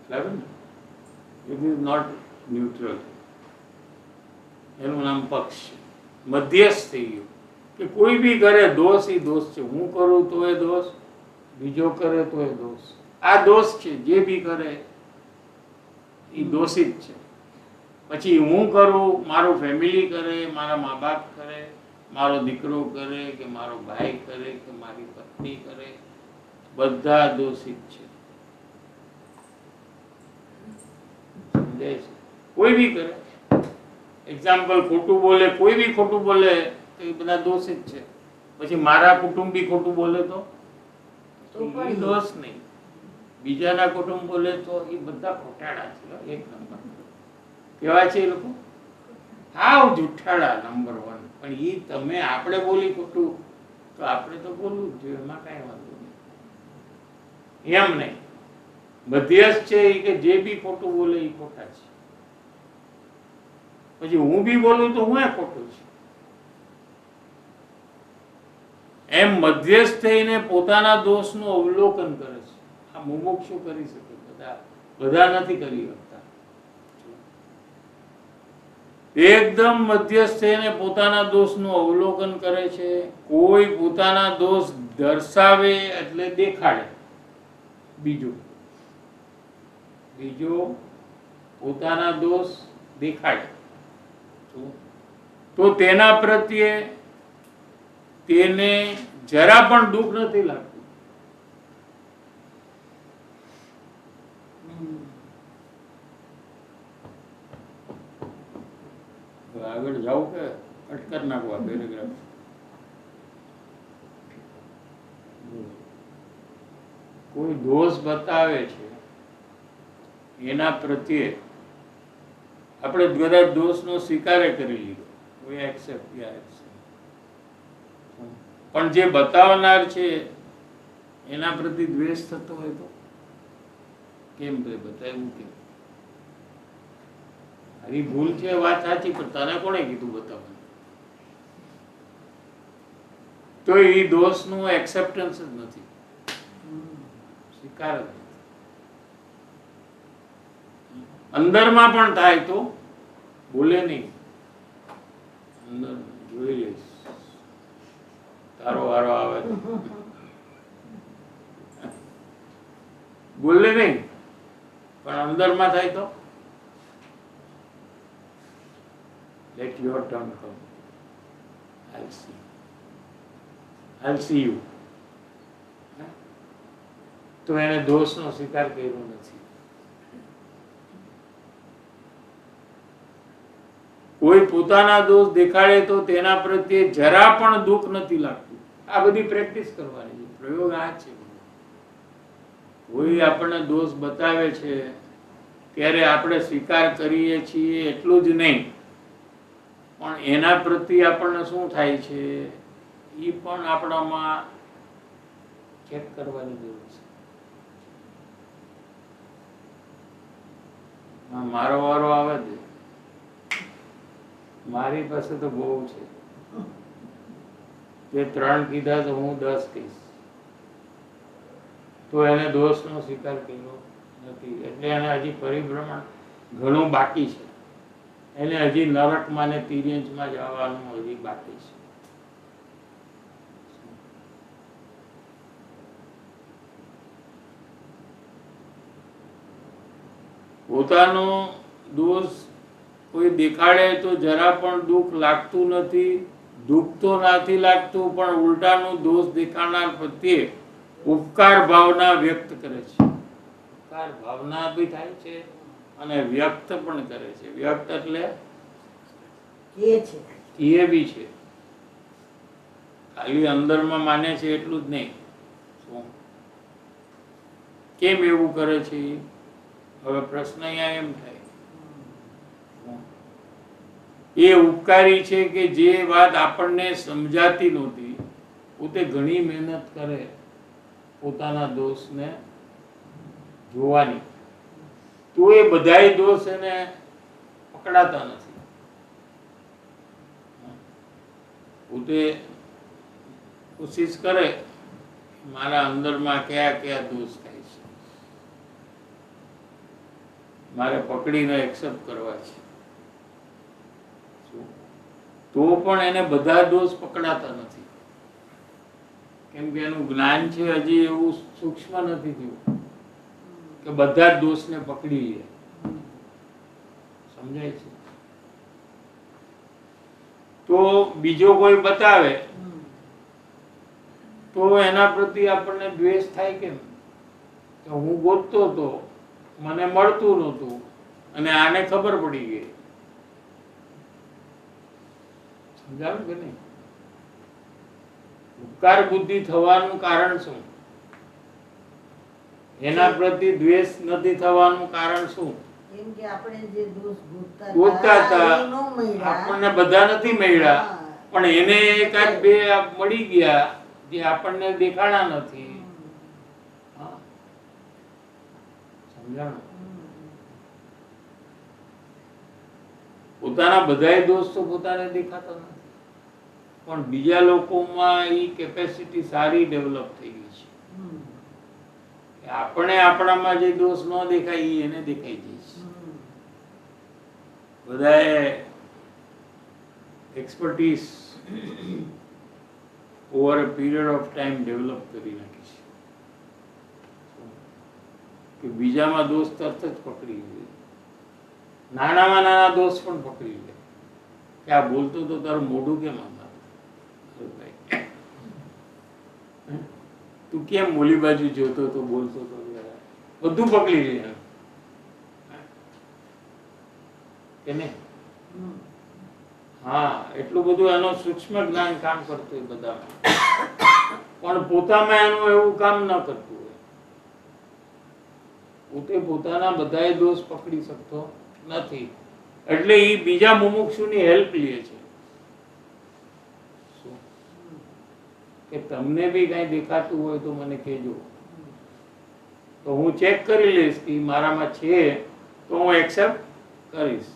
બરાબર ને? It is not neutral. એનું નામ પક્ષ. મધ્યસ્થ થઈ ગયું કે કોઈ બી કરે દોષ એ દોષ છે. હું કરું તો એ દોષ, બીજો કરે તો એ દોષ. આ દોષ છે, જે બી કરે એ દોષિત છે. પછી હું કરું, મારું ફેમિલી કરે, મારા મા બાપ કરે, મારો દીકરો કરે કે મારો ભાઈ કરે કે મારી પત્ની કરે, બધા દોષિત છે. સમજાય છે? કોઈ બી કરે. એક્ઝામ્પલ, ખોટું બોલે, કોઈ બી ખોટું બોલે તો એ બધા દોષિત છે. પછી મારા કુટુંબી ખોટું બોલે તો એ દોષ નહીં. બીજાના કુટુંબ બોલે તો એ બધા ખોટાડા છે. એક નંબર કેવા છે એ લોકો? હાવ જુઠ્ઠાડા નંબર 1. પણ એ તમે આપણે બોલી ખોટું તો આપણે તો બોલવું જ જોઈએ, એમાં કાંઈ વાંધો નહીં. એમ નહીં. મધ્યસ્થ છે એ કે જે બી ખોટું બોલે એ ખોટા છે. પછી હું બી બોલું તો હું એ ખોટું છું. એમ મધ્યસ્થ થઈને પોતાના દોષનું અવલોકન કરે છે. આ મુમુક્ષુ કરી શકે, બધા નથી કરી શકતા. એકદમ મધ્યસ્થ થઈને પોતાના દોષનું અવલોકન કરે છે. કોઈ પોતાના દોષ દર્શાવે એટલે દેખાડે, બીજો પોતાના દોષ દેખાડે તો તેના પ્રત્યે તેને જરા પણ દુઃખ નથી લાગતું. આગળ જાવ કે અટકર નાખવા પેરેગ્રાફ? કોઈ દોષ બતાવે છે એના પ્રત્યે આપણે કદાચ દોષનો સ્વીકાર કરી લીધો, we accept, yeah, accept. પણ જે બતાવનાર છે એના પ્રતિ દ્વેષ થતો હોય તો કેમ ભાઈ બતાવ્યું કેમ? મારી ભૂલ છે, વાત સાચી, પણ તને કોણે કીધું બતાવવાનું? તો એ દોષનું એક્સેપ્ટન્સ જ નથી, સ્વીકાર જ નથી. અંદરમાં પણ થાય તો બોલે નહીં, અંદર જોઈ લઈશ, તારો વારો આવે તો બોલે નહીં, પણ અંદરમાં થાય તો let your turn come, I'll see you. તો એને દોષનો સ્વીકાર કર્યો નથી. કોઈ પોતાના દોષ દેખાડે તો તેના પ્રત્યે જરા પણ દુઃખ નથી લાગતું. આ બધી પ્રેક્ટિસ કરવાની છે, પ્રયોગ આ છે. કોઈ આપણને દોષ બતાવે છે ત્યારે આપણે સ્વીકાર કરીએ છીએ એટલું જ નહીં, પણ એના પ્રત્યે આપણને શું થાય છે એ પણ આપણામાં ચેક કરવાની જરૂર છે. મારો વારો આવે છે, મારી પાસે તો બહુ છે, જે 3 કીધા તો હું 10 કહીશ, તો એને દોષનો સ્વીકાર કર્યો નથી, એટલે એને હજી પરિભ્રમણ ઘણું બાકી છે, એને હજી નરકમાં ને તિર્યંચમાં જવાનું હજી બાકી છે. પોતાનો દોષ કોઈ દેખાડે તો જરા પણ દુઃખ લાગતું નથી. દુઃખ તો નથી લાગતું, પણ ઉલટાનું દોષ દેખાડનાર પ્રત્યે ઉપકાર ભાવના વ્યક્ત કરે છે. ઉપકાર ભાવના બી થાય છે અને વ્યક્ત પણ કરે છે. વ્યક્ત એટલે એ બી છે, ખાલી અંદરમાં માને છે એટલું જ નહીં. કેમ એવું કરે છે? હવે પ્રશ્ન અહીંયા એમ થાય, એ ઉપકારી છે કે જે વાત આપણને સમજાતી નહોતી, પોતે ઘણી મહેનત કરે પોતાના દોષને જોવાની, તો એ બધાય દોષ એને પકડાતા નથી. પોતે કોશિશ કરે મારા અંદરમાં કયા કયા દોષ થાય છે, મારે પકડીને એક્સેપ્ટ કરવા છે, તો પણ એને બધા દોષ પકડાતા નથી, કેમ કે એનું જ્ઞાન છે હજી એવું સૂક્ષ્મ નથી થયું કે બધા જ દોષને પકડી લે. સમજાય છે? તો બીજો કોઈ બતાવે તો એના પ્રત્યે આપણને દ્વેષ થાય. કેમ? તો હું ગોતતો હતો, મને મળતું નહોતું, અને આને ખબર પડી ગઈ. સમજાવે કે નહીં? ઉપકાર બુદ્ધિ થવાનું કારણ શું? એના પ્રત્યે દ્વેષ નથી થવાનું કારણ શું? કેમ કે આપણે જે દોષ ગોતતા હતા, આપણને બધા નથી મળ્યા, પણ એને એકાદ બે મળી ગયા જે આપણને દેખાડા નથી. સમજાણું? પોતાના બધાય દોષ તો પોતાને દેખાતા નથી, પણ બીજા લોકોમાં એ કેપેસિટી સારી ડેવલપ થઈ ગઈ છે કે આપણે આપણામાં જે દોષ ન દેખાય એ એને દેખાઈ જાય છે. બધાએ expertise over a period of time develop કરી નાખી છે કે બીજામાં દોષ તરત જ પકડી લે, નાનામાં નાના દોષ પણ પકડી લે કે આ બોલતો તો તારું મોઢું કેમ આમ? તું કેમ મોલી બાજુ જોતો તો બોલતો તો? બધું પકડી લે કે નહીં? હા, એટલું બધું એનો સૂક્ષ્મ જ્ઞાન કામ કરતું હોય બધામાં, પણ પોતામાં એનું એવું કામ ન કરતું હોય. પોતે પોતાના બધાય દોષ પકડી શકતો નથી, એટલે એ બીજા મુમુક્ષુની હેલ્પ લે છે. શું? કે તમને બી કઈ દેખાતું હોય તો મને કહેજો, તો હું ચેક કરી લઈશ કે મારામાં છે તો હું એક્સેપ્ટ કરીશ.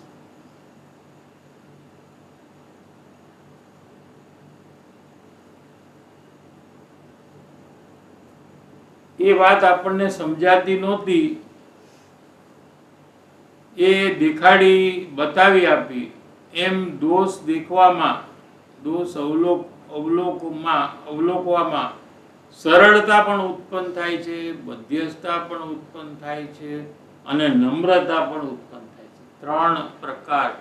એ વાત આપણને સમજાતી નહોતી, એ દેખાડી બતાવી આપી. એમ દોષ દેખવામાં, દોષ અવલોકવામાં સરળતા પણ ઉત્પન્ન થાય છે, મધ્યસ્થતા પણ ઉત્પન્ન થાય છે અને નમ્રતા પણ ઉત્પન્ન થાય છે. 3 પ્રકાર,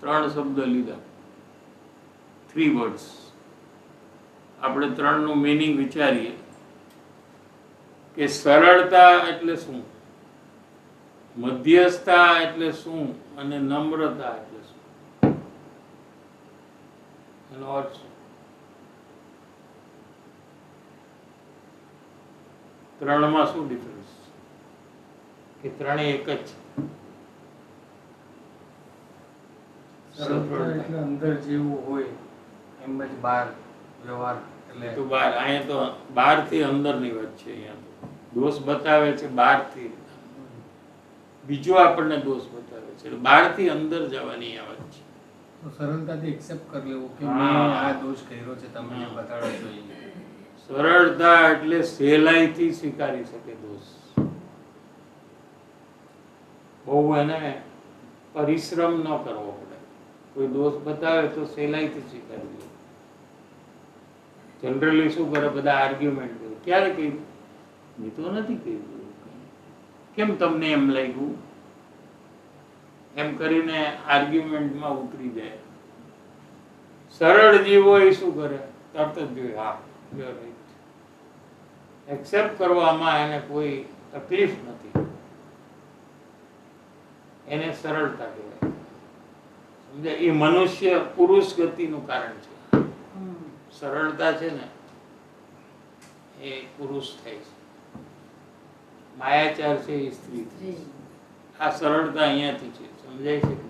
3 શબ્દ લીધા, 3 વર્ડ્સ. આપણે 3 નું મીનિંગ વિચારીએ કે સરળતા એટલે શું, મધ્યસ્થતા એટલે શું અને નમ્રતા એટલે શું. એનો અર્થ શું? 3 માં શું ડિફરન્સ કે 3 એક જ છે? સરળતા એટલે અંદર જેવું હોય એમ જ બહાર વ્યવહાર એટલે તો બહાર, અહીંયા તો બહાર થી અંદર ની વાત છે. અહીંયા તો દોષ બતાવે છે બહાર થી, બીજો આપણને દોષ બતાવે છે, બહાર થી અંદર જવાની આ વાત છે. તો સરળતાથી એક્સેપ્ટ કરી લેવું કે હા. મેં આ દોષ કર્યો છે, તમે જે બતાડો છો એ. સરળતા એટલે સહેલાઈથી સ્વીકારી શકે દોષ. બહુ એને પરિશ્રમ ન કરવો પડે. કોઈ દોષ બતાવે તો સહેલાઈથી સ્વીકારી લે. જનરલી શું કરે, બધા આર્ગ્યુમેન્ટ કરે, ક્યારે કહ્યું, મેં તો નથી કહ્યું, કેમ તમને એમ લાગ્યું, એમ કરીને આર્ગ્યુમેન્ટમાં ઉતરી જાય. સરળ જીવ હોય શું કરે, તરત જ જોઈએ, હા you're right. એક્સેપ્ટ કરવામાં એને કોઈ તકલીફ નથી, એને સરળતા કહેવાય. સમજાય? એ મનુષ્ય પુરુષ ગતિનું કારણ છે. સરળતા છે ને એ પુરુષ થાય છે, માયાચાર છે એ સ્ત્રી થાય છે. આ સરળતા અહીંયાથી છે. સમજાય છે કે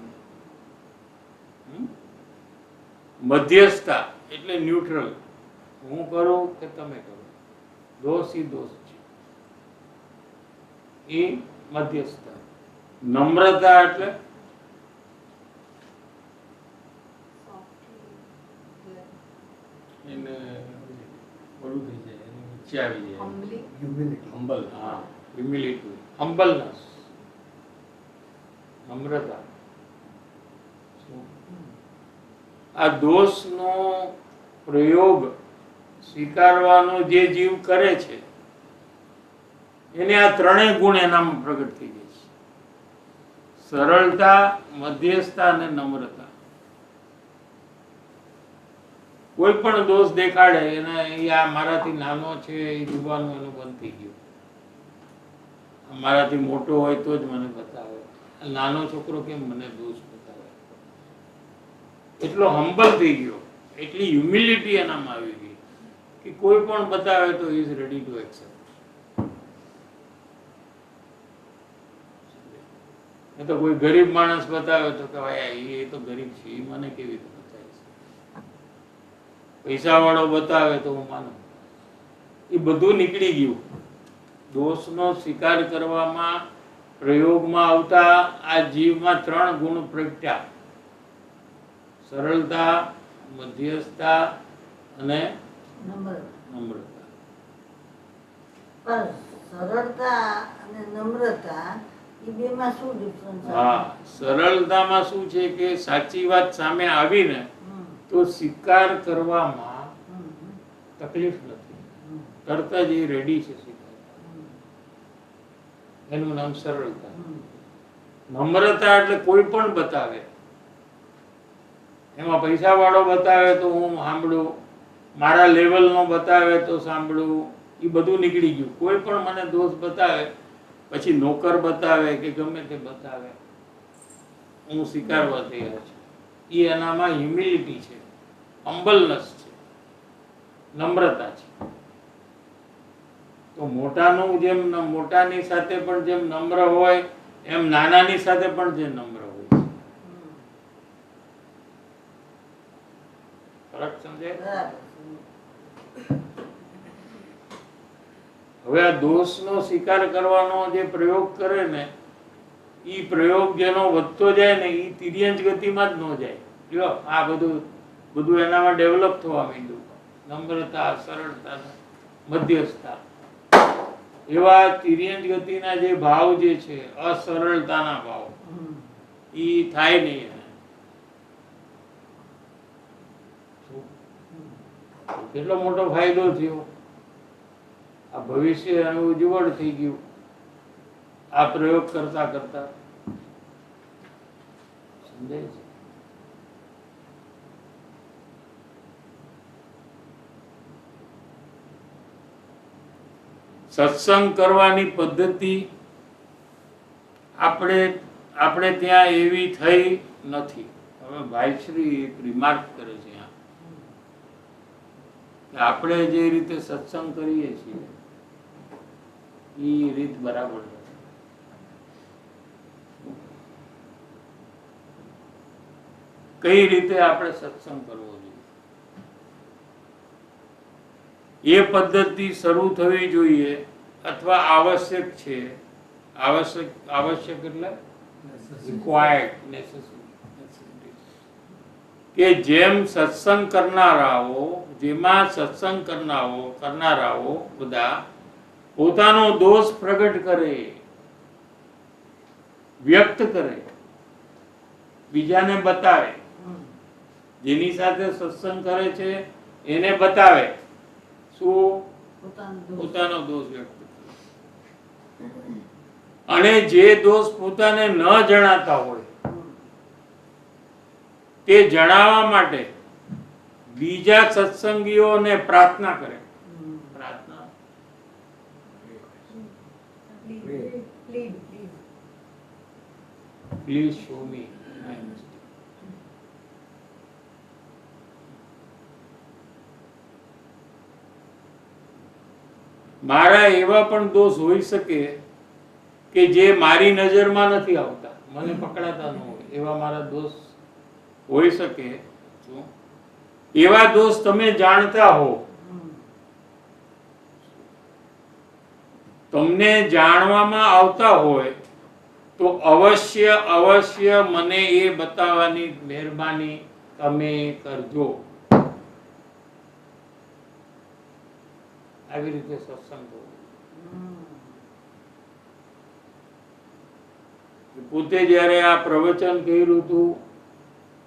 નહીં? મધ્યસ્થતા એટલે ન્યુટ્રલ, હું કરું કે તમે કરો, દોષ ઈ દોષ છે, એ મધ્યસ્થતા. નમ્રતા એટલે એને ઓલું થઈ જાય, એને નીચે આવી જાય. Humbly. હમ્બલ. હા, હ્યુમિલિટી, હમ્બલનેસ, નમ્રતા. આ દોષનો પ્રયોગ સ્વીકારવાનો જે જીવ કરે છે એને આ 3 ગુણ એનામાં પ્રગટ થઈ જાય છે. સરળતા, મધ્યસ્થતા અને નમ્રતા. કોઈ પણ દોષ દેખાડે એને એ આ મારાથી નાનો છે એ જોવાનું એનું બંધ થઈ ગયું. મારાથી મોટો હોય તો જ મને બતાવે, નાનો છોકરો કેમ મને દોષ બતાવે. એટલો હમ્બલ થઈ ગયો, એટલી હ્યુમિલિટી એનામાં આવી ગઈ કે કોઈ પણ બતાવે તો ઇઝ રેડી ટુ એક્સેપ્ટ. એ તો કોઈ ગરીબ માણસ બતાવે તો કે ભાઈ એ તો ગરીબ છે, એ મને કેવી રીતે બતાવે છે. પૈસા વાળો બતાવે તો હું માનું. એ બધું નીકળી ગયું. દોષનો સ્વીકાર કરવામાં, પ્રયોગમાં આવતા આ જીવમાં 3 ગુણ પ્રગટ્યા: સરળતા, મધ્યસ્થતા અને નમ્રતા. પણ સરળતા અને નમ્રતા એ બેમાં શું ડિફરન્સ? હા, સરળતામાં શું છે કે સાચી વાત સામે આવીને તો સ્વીકાર કરવામાં તકલીફ નથી, તરત જ એ રેડી છે સ્વીકાર. એનું નામ સરળતા. નમ્રતા એટલે કોઈ પણ બતાવે, એમાં પૈસા વાળો બતાવે તો હું સાંભળું, મારા લેવલનો બતાવે તો સાંભળું, એ બધું નીકળી ગયું. કોઈ પણ મને દોષ બતાવે, પછી નોકર બતાવે કે ગમે તે બતાવે, હું સ્વીકારવા તૈયાર છું. એ એનામાં હ્યુમિલિટી છે, હમ્બલનેસ છે, નમ્રતા છે. તો મોટાનું જેમ મોટાની સાથે પણ જેમ નમ્ર હોય એમ નાનાની સાથે પણ જે નમ્ર હોય છે. ફરક સમજાય? બરાબર. હવે આ દોષનો સ્વીકાર કરવાનો જે પ્રયોગ કરે ને ઈ પ્રયોગ જેનો વધતો જાય ને ઈ તિર્યંચ ગતિમાં જ ન જાય. જો આ બધું એનામાં ડેવલપ થવા માંડ્યું. નમ્રતા, સરળતા, મધ્યસ્થતા એવા તિર્યંચ ગતિના જે ભાવ જે છે અસરળતાના ભાવ ઈ થાય નહીં એને. કેટલો મોટો ફાયદો થયો. આ ભવિષ્ય એનું ઉજ્જવળ થઈ ગયું આ પ્રયોગ કરતા કરતા. સમજાય છે? સત્સંગ કરવાની પદ્ધતિ આપણે ત્યાં એવી થઈ નથી. હવે ભાઈશ્રી એક રિમાર્ક કરે છે કે આપણે જે રીતે સત્સંગ કરીએ છીએ એ રીત બરાબર નથી. કઈ રીતે આપણે સત્સંગ કરવો જોઈએ એ પદ્ધતિ શરૂ થવી જોઈએ અથવા આવશ્યક છે. આવશ્યક એટલે રિક્વાયર્ડ, નેસેસરી. કે જેમ સત્સંગ કરનારાઓ બધા પોતાનો દોષ પ્રગટ કરે, વ્યક્ત કરે, બીજાને બતાવે, જેની સાથે સત્સંગ કરે છે એને બતાવે, શું? પોતાનો દોષ વ્યક્ત કરે. અને જે દોષ પોતાને ન જણાતા હોય તે જણાવવા માટે બીજા સત્સંગીઓને પ્રાર્થના કરે. પ્રાર્થના please show me my mistake. મારા એવા પણ દોષ હોઈ શકે કે જે મારી નજરમાં નથી આવતા, મને પકડાતા ન હોય એવા મારા દોષ હોઈ શકે. એવા દોષ તમે જાણતા હો, તમને જાણવામાં આવતા હોય તો અવશ્ય મને એ બતાવવાની મહેરબાની તમે કરજો. આવી રીતે સત્સંગ કરો. પોતે જ્યારે આ પ્રવચન કર્યું હતું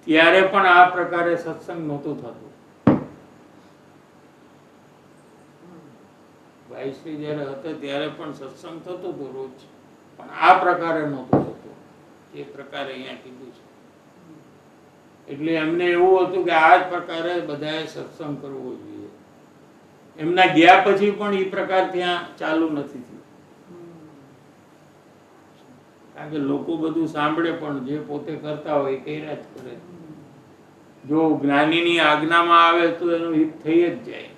ત્યારે પણ આ પ્રકારે સત્સંગ નહોતું થતું. ભાઈશ્રી જ્યારે હતા ત્યારે પણ સત્સંગ થતો હતો રોજ, પણ આ પ્રકારે નહોતું થતું એ પ્રકારે અહીંયા કીધું છે. એટલે એમને એવું હતું કે આ જ પ્રકારે બધાએ સત્સંગ કરવો જોઈએ. એમના ગયા પછી પણ એ પ્રકાર ત્યાં ચાલુ નથી થયું. કારણ કે લોકો બધું સાંભળે પણ જે પોતે કરતા હોય એ કર્યા જ કરે. જો જ્ઞાનીની આજ્ઞામાં આવે તો એનું હિત થઈ જ જાય.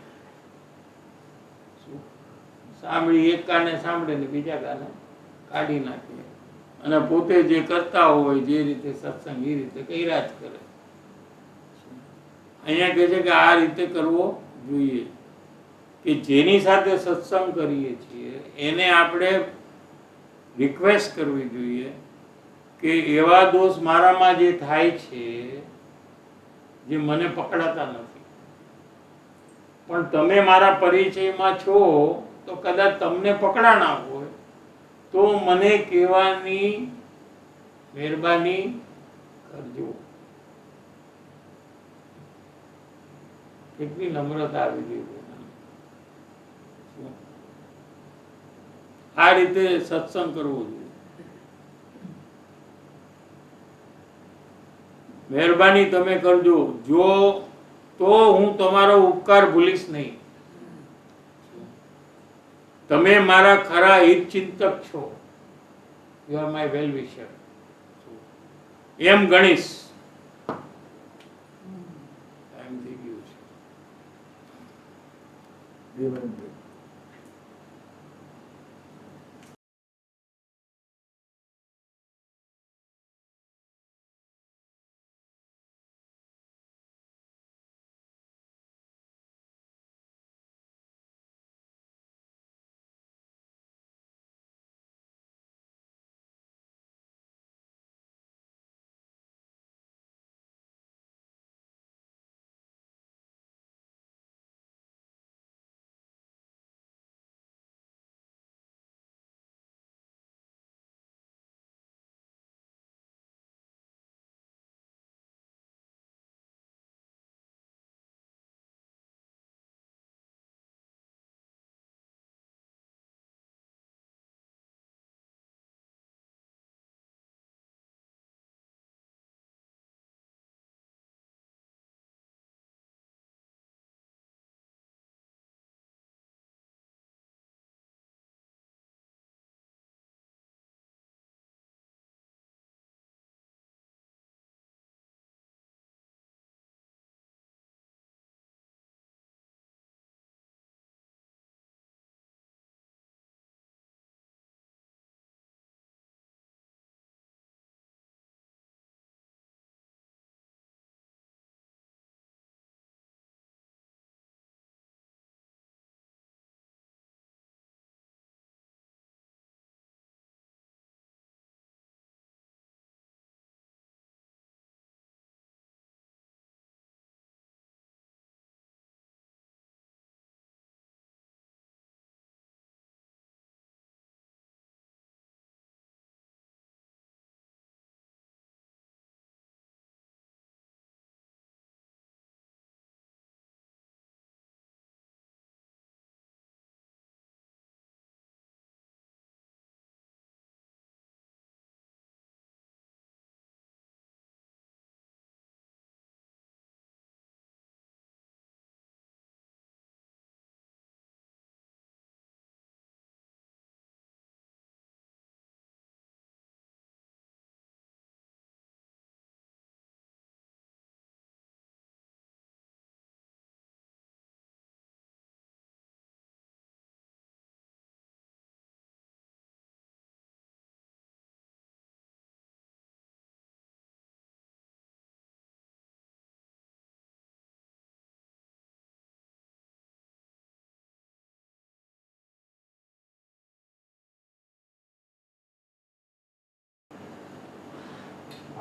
સાંભળી એક કાને સાંભળે ને બીજા કાને કાઢી નાખે અને પોતે જે કરતા હોય જે રીતે સત્સંગ એ રીતે કર્યા જ કરે. અહીંયા કહે છે કે આ રીતે કરવો જોઈએ કે જેની સાથે સત્સંગ કરીએ છીએ એને આપણે રિક્વેસ્ટ કરવી જોઈએ કે એવા દોષ મારામાં જે થાય છે જે મને પકડાતા નથી, પણ તમે મારા પરિચયમાં છો તો કદાચ તમને પકડાના હોય તો મને કહેવાની મહેરબાની કરજો. કેટલી નમ્રતા આવી ગઈ. આ રીતે સત્સંગ કરવો જોઈએ. મહેરબાની તમે કરજો, જો તો હું તમારો ઉપકાર ભૂલીશ નહીં. તમે મારા ખરા હિત ચિંતક છો, યુ આર માય વેલ વિશર, એમ ગણીશ. એમ થઈ ગયું છે.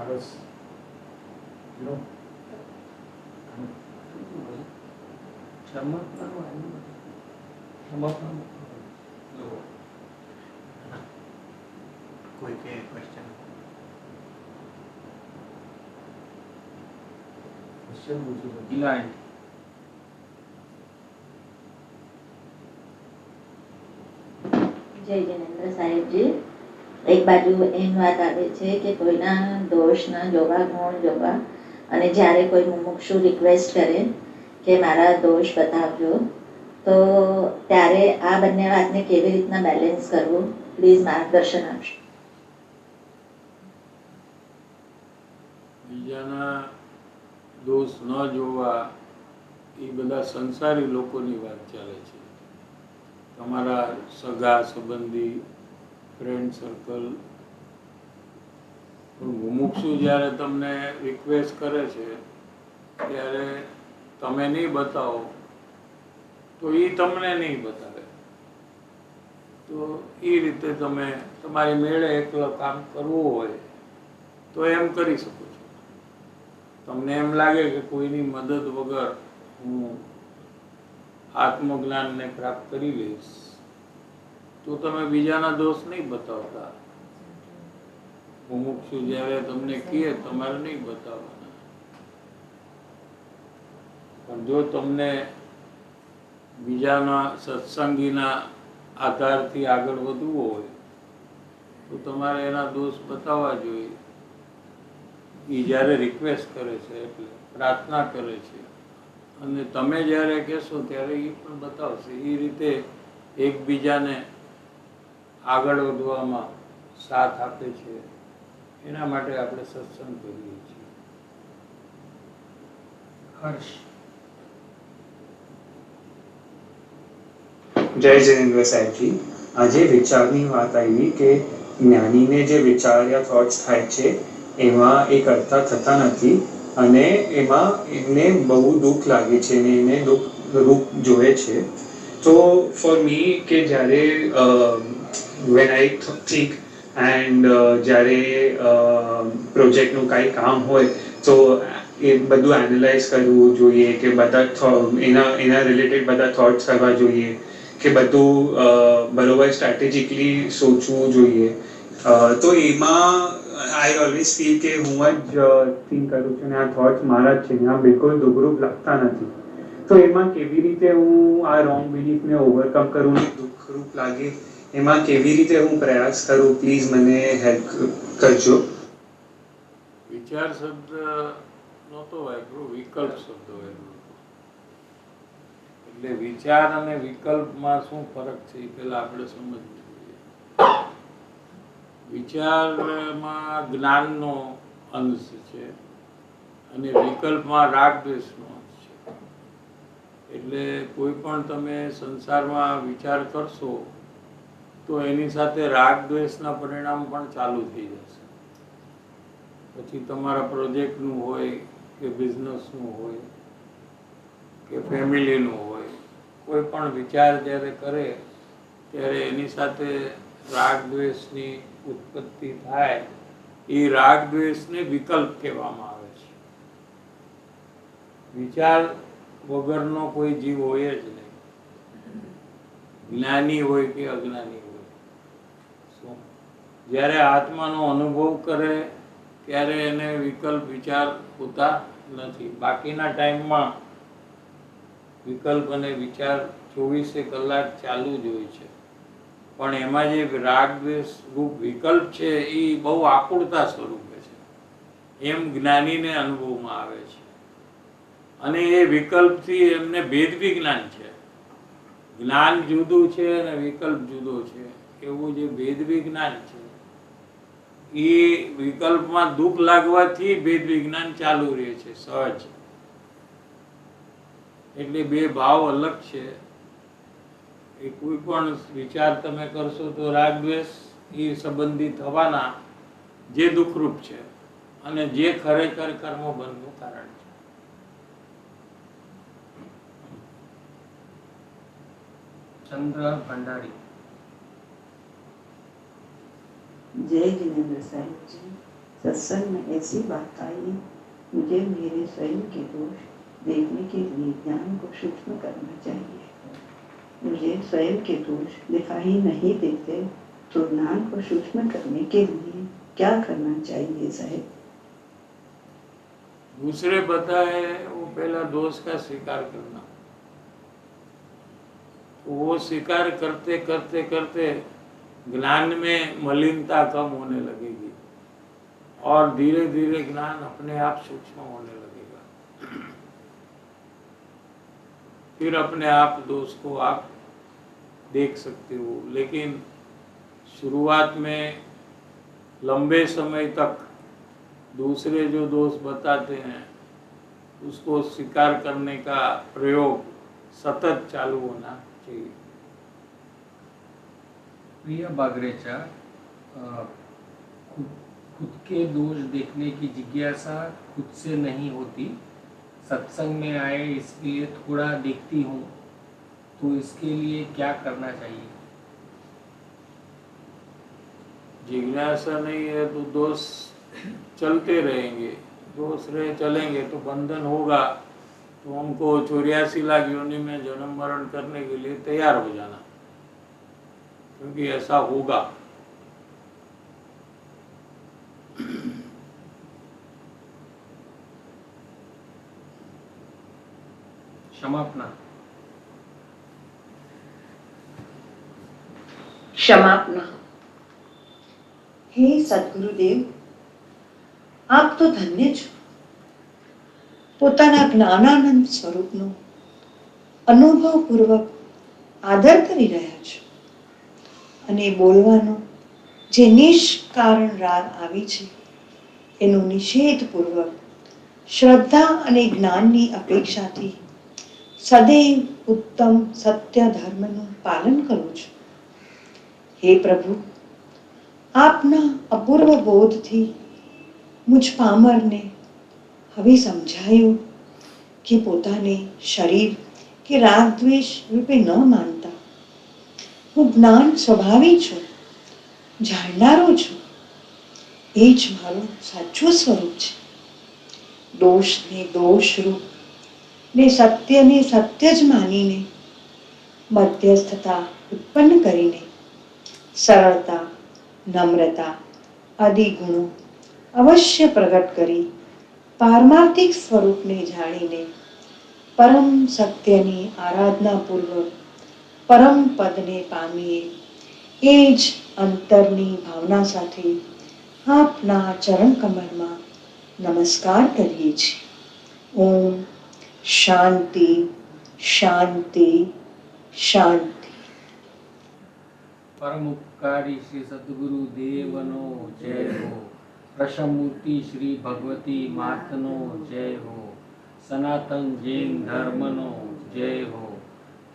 આળસ you know ક્ષમતાનું આવ્યું નથી. ક્ષમતાનું કોઈ કે ક્વેશ્ચન ક્વેશ્ચન પૂછું છું ક્લાયન્ટ જય જિનેન્દ્ર સાહેબજી, એક બાજુ એમ વાત આવે છે કે કોઈના દોષ ના જોવા, ગુણ જોવા, અને જ્યારે કોઈ મુમુક્ષુ રિક્વેસ્ટ કરે કે મારા દોષ બતાવજો, તો ત્યારે આ બંને વાતને કેવી રીતના બેલેન્સ કરવું, પ્લીઝ માર્ગદર્શન આપશો. બીજાના દોષ ન જોવા એ બધા સંસારી લોકોની વાત ચાલે છે. તમારા સગા સંબંધી, ફ્રેન્ડ સર્કલ, પણ મુમુક્ષુ જ્યારે તમને રિક્વેસ્ટ કરે છે ત્યારે તમે નહીં બતાવો તો એ તમને નહીં બતાવે. તો એ રીતે તમે તમારી મેળે એકલો કામ કરવું હોય તો એમ કરી શકો છો. તમને એમ લાગે કે કોઈની મદદ વગર હું આત્મજ્ઞાનને પ્રાપ્ત કરી લઈશ તો તમે બીજાના દોષ નહીં બતાવતા. મુમુક્ષુ જ્યારે તમને કહે તમારે નહીં બતાવવાના. પણ જો તમને બીજાના સત્સંગીના આધારથી આગળ વધવું હોય તો તમારે એના દોષ બતાવવા જોઈએ. એ જ્યારે રિક્વેસ્ટ કરે છે એટલે પ્રાર્થના કરે છે અને તમે જ્યારે કહેશો ત્યારે એ પણ બતાવશે. એ રીતે એકબીજાને આગળ વધવામાં સાથ આપે છે. એના માટે આપણે સત્સંગ કરીએ છીએ. હર્ષ. જય જિનેન્દ્ર સાહેબજી, આજે વિચારની વાત આવી કે જ્ઞાનીને જે વિચાર યા થોટ્સ થાય છે એમાં એ કરતા થતા નથી અને એમાં એમને બહુ દુઃખ લાગે છે અને એને રૂપ જોવે છે. તો ફોર મી કે જ્યારે વેન આઈ થિંક એન્ડ જ્યારે પ્રોજેક્ટનું કાંઈ કામ હોય તો એ બધું એનાલાઇઝ કરવું જોઈએ કે બધા એના રિલેટેડ બધા થોટ્સ કરવા જોઈએ કે બધું બરોબર સ્ટ્રેટેજિકલી સોચવું જોઈએ. તો એમાં આઈ ઓલવેઝ ફીલ કે હું જ થિંક કરું છું ને આ થોટ્સ મારા જ છે ને આ બિલકુલ દુઃખરૂપ લાગતા નથી. તો એમાં કેવી રીતે હું આ રોંગ બિલીફને ઓવરકમ કરું ને દુઃખરૂપ લાગે એમાં કેવી રીતે હું પ્રયાસ કરું, પ્લીઝ મને હેલ્પ કરજો. વિચાર શબ્દ નહોતો વાપર્યો, વિકલ્પ શબ્દ વાપર્યો. એટલે વિચાર અને વિકલ્પમાં શું ફરક છે એ પહેલા આપણે સમજવું જોઈએ. વિચારમાં જ્ઞાનનો અંશ છે અને વિકલ્પમાં રાગ દ્વેષનો અંશ છે. એટલે કોઈ પણ તમે સંસારમાં વિચાર કરશો તો એની સાથે રાગ દ્વેષના પરિણામ પણ ચાલુ થઈ જશે. પછી તમારા પ્રોજેક્ટનું હોય કે બિઝનેસનું હોય કે ફેમિલીનું હોય, કોઈ પણ વિચાર જ્યારે કરે ત્યારે એની સાથે રાગ દ્વેષની ઉત્પત્તિ થાય. એ રાગ દ્વેષને વિકલ્પ કહેવામાં આવે છે. વિચાર વગરનો કોઈ જીવ હોય જ નહીં, જ્ઞાની હોય કે અજ્ઞાની હોય. જ્યારે આત્માનો અનુભવ કરે ત્યારે એને વિકલ્પ વિચાર હોતા નથી. બાકીના ટાઈમમાં વિકલ્પ અને વિચાર 24 કલાક ચાલુ જ હોય છે. પણ એમાં જે રાગ દ્વેષ રૂપ વિકલ્પ છે એ બહુ આકુળતા સ્વરૂપે છે, એમ જ્ઞાનીને અનુભવમાં આવે છે. અને એ વિકલ્પથી એમને ભેદ વિજ્ઞાન છે. જ્ઞાન જુદું છે અને વિકલ્પ જુદો છે. એવું જે ભેદ વિજ્ઞાન છે એ વિકલ્પમાં દુઃખ લાગવાથી ભેદ વિજ્ઞાન ચાલુ રહે છે સહજ. એટલે બે ભાવ અલગ છે. એ કોઈ પણ વિચાર તમે કરશો તો રાગ દ્વેષ એ સંબંધી થવાના જે દુઃખરૂપ છે અને જે ખરેખર કર્મ બંધનું કારણ છે. ચંદ્ર ભંડારી. જય જિનેન્દ્ર સાહેબજી, सत्संग में ऐसी बात आई, मुझे मेरे स्वयं के दोष देखने के लिए ज्ञान को सूक्ष्म करना चाहिए। मुझे स्वयं के दोष दिखाई नहीं देते, तो ज्ञान को सूक्ष्म करने के लिए क्या करना चाहिए साहेब? दूसरे बताए वो पहला दोष का स्वीकार करना, वो स्वीकार करते करते करते ज्ञान में मलिनता कम होने लगेगी और धीरे धीरे ज्ञान अपने आप सूक्ष्म होने लगेगा। फिर अपने आप दोष को आप देख सकते हो, लेकिन शुरुआत में लंबे समय तक दूसरे जो दोष बताते हैं उसको स्वीकार करने का प्रयोग सतत चालू होना चाहिए। प्रिया बागरेचा, खुद के दोष देखने की जिज्ञासा खुद से नहीं होती, सत्संग में आए इसलिए थोड़ा देखती हूँ, तो इसके लिए क्या करना चाहिए? जिज्ञासा नहीं है तो दोष चलते रहेंगे, दोष रहे चलेंगे तो बंधन होगा, तो हमको 84 लाख योनि में जन्म मरण करने के लिए तैयार हो जाना, क्योंकि ऐसा होगा। क्षमापना। क्षमापना। हे સદગુરુદેવ, આપ તો ધન્ય છો, પોતાના જ્ઞાનાનંદ સ્વરૂપનો અનુભવપૂર્વક આદર કરી રહ્યા છો અને બોલવાનો જે નિષ્કારણ રાગ આવી છે એનું નિષેધપૂર્વક શ્રદ્ધા અને જ્ઞાનની અપેક્ષાથી સદૈવ ઉત્તમ સત્ય ધર્મનું પાલન કરું છું। હે પ્રભુ, આપના અપૂર્વ બોધથી મુझ પામરને હવે સમજાયું કે પોતાને શરીર કે રાગ દ્વેષ રૂપે ન માનતા હું જ્ઞાન સ્વભાવી છું, જાણનારો છું, એ જ મારું સાચું સ્વરૂપ છે। દોષને દોષરૂપ ને સત્યને સત્ય જ માનીને મધ્યસ્થતા ઉત્પન્ન કરીને સરળતા, નમ્રતા આદિ ગુણો અવશ્ય પ્રગટ કરી પારમાર્થિક સ્વરૂપને જાણીને પરમ સત્યની આરાધનાપૂર્વક પરમ પદને પામીએ, એ જ અંતરની ભાવના સાથે આપના ચરણ કમળમાં નમસ્કાર કરીએ છીએ। ઓમ શાંતિ શાંતિ શાંતિ। परम उपकारी श्री सद्गुरु देवनो जय हो। प्रशमूर्ति श्री भगवती मातनो जय हो। सनातन जैन धर्मनो जय हो।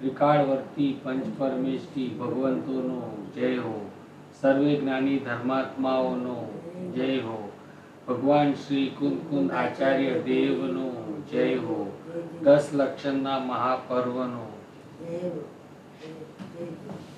त्रिकालवर्ती पंच परमेष्टि भगवंतोनो जय हो। सर्वे ज्ञानी धर्मात्माओनो जय हो। भगवान श्री कुंद कुंद आचार्य देवनो जय हो। 10 लक्षणना महापर्वनो જય હો, જય હો, જય હો।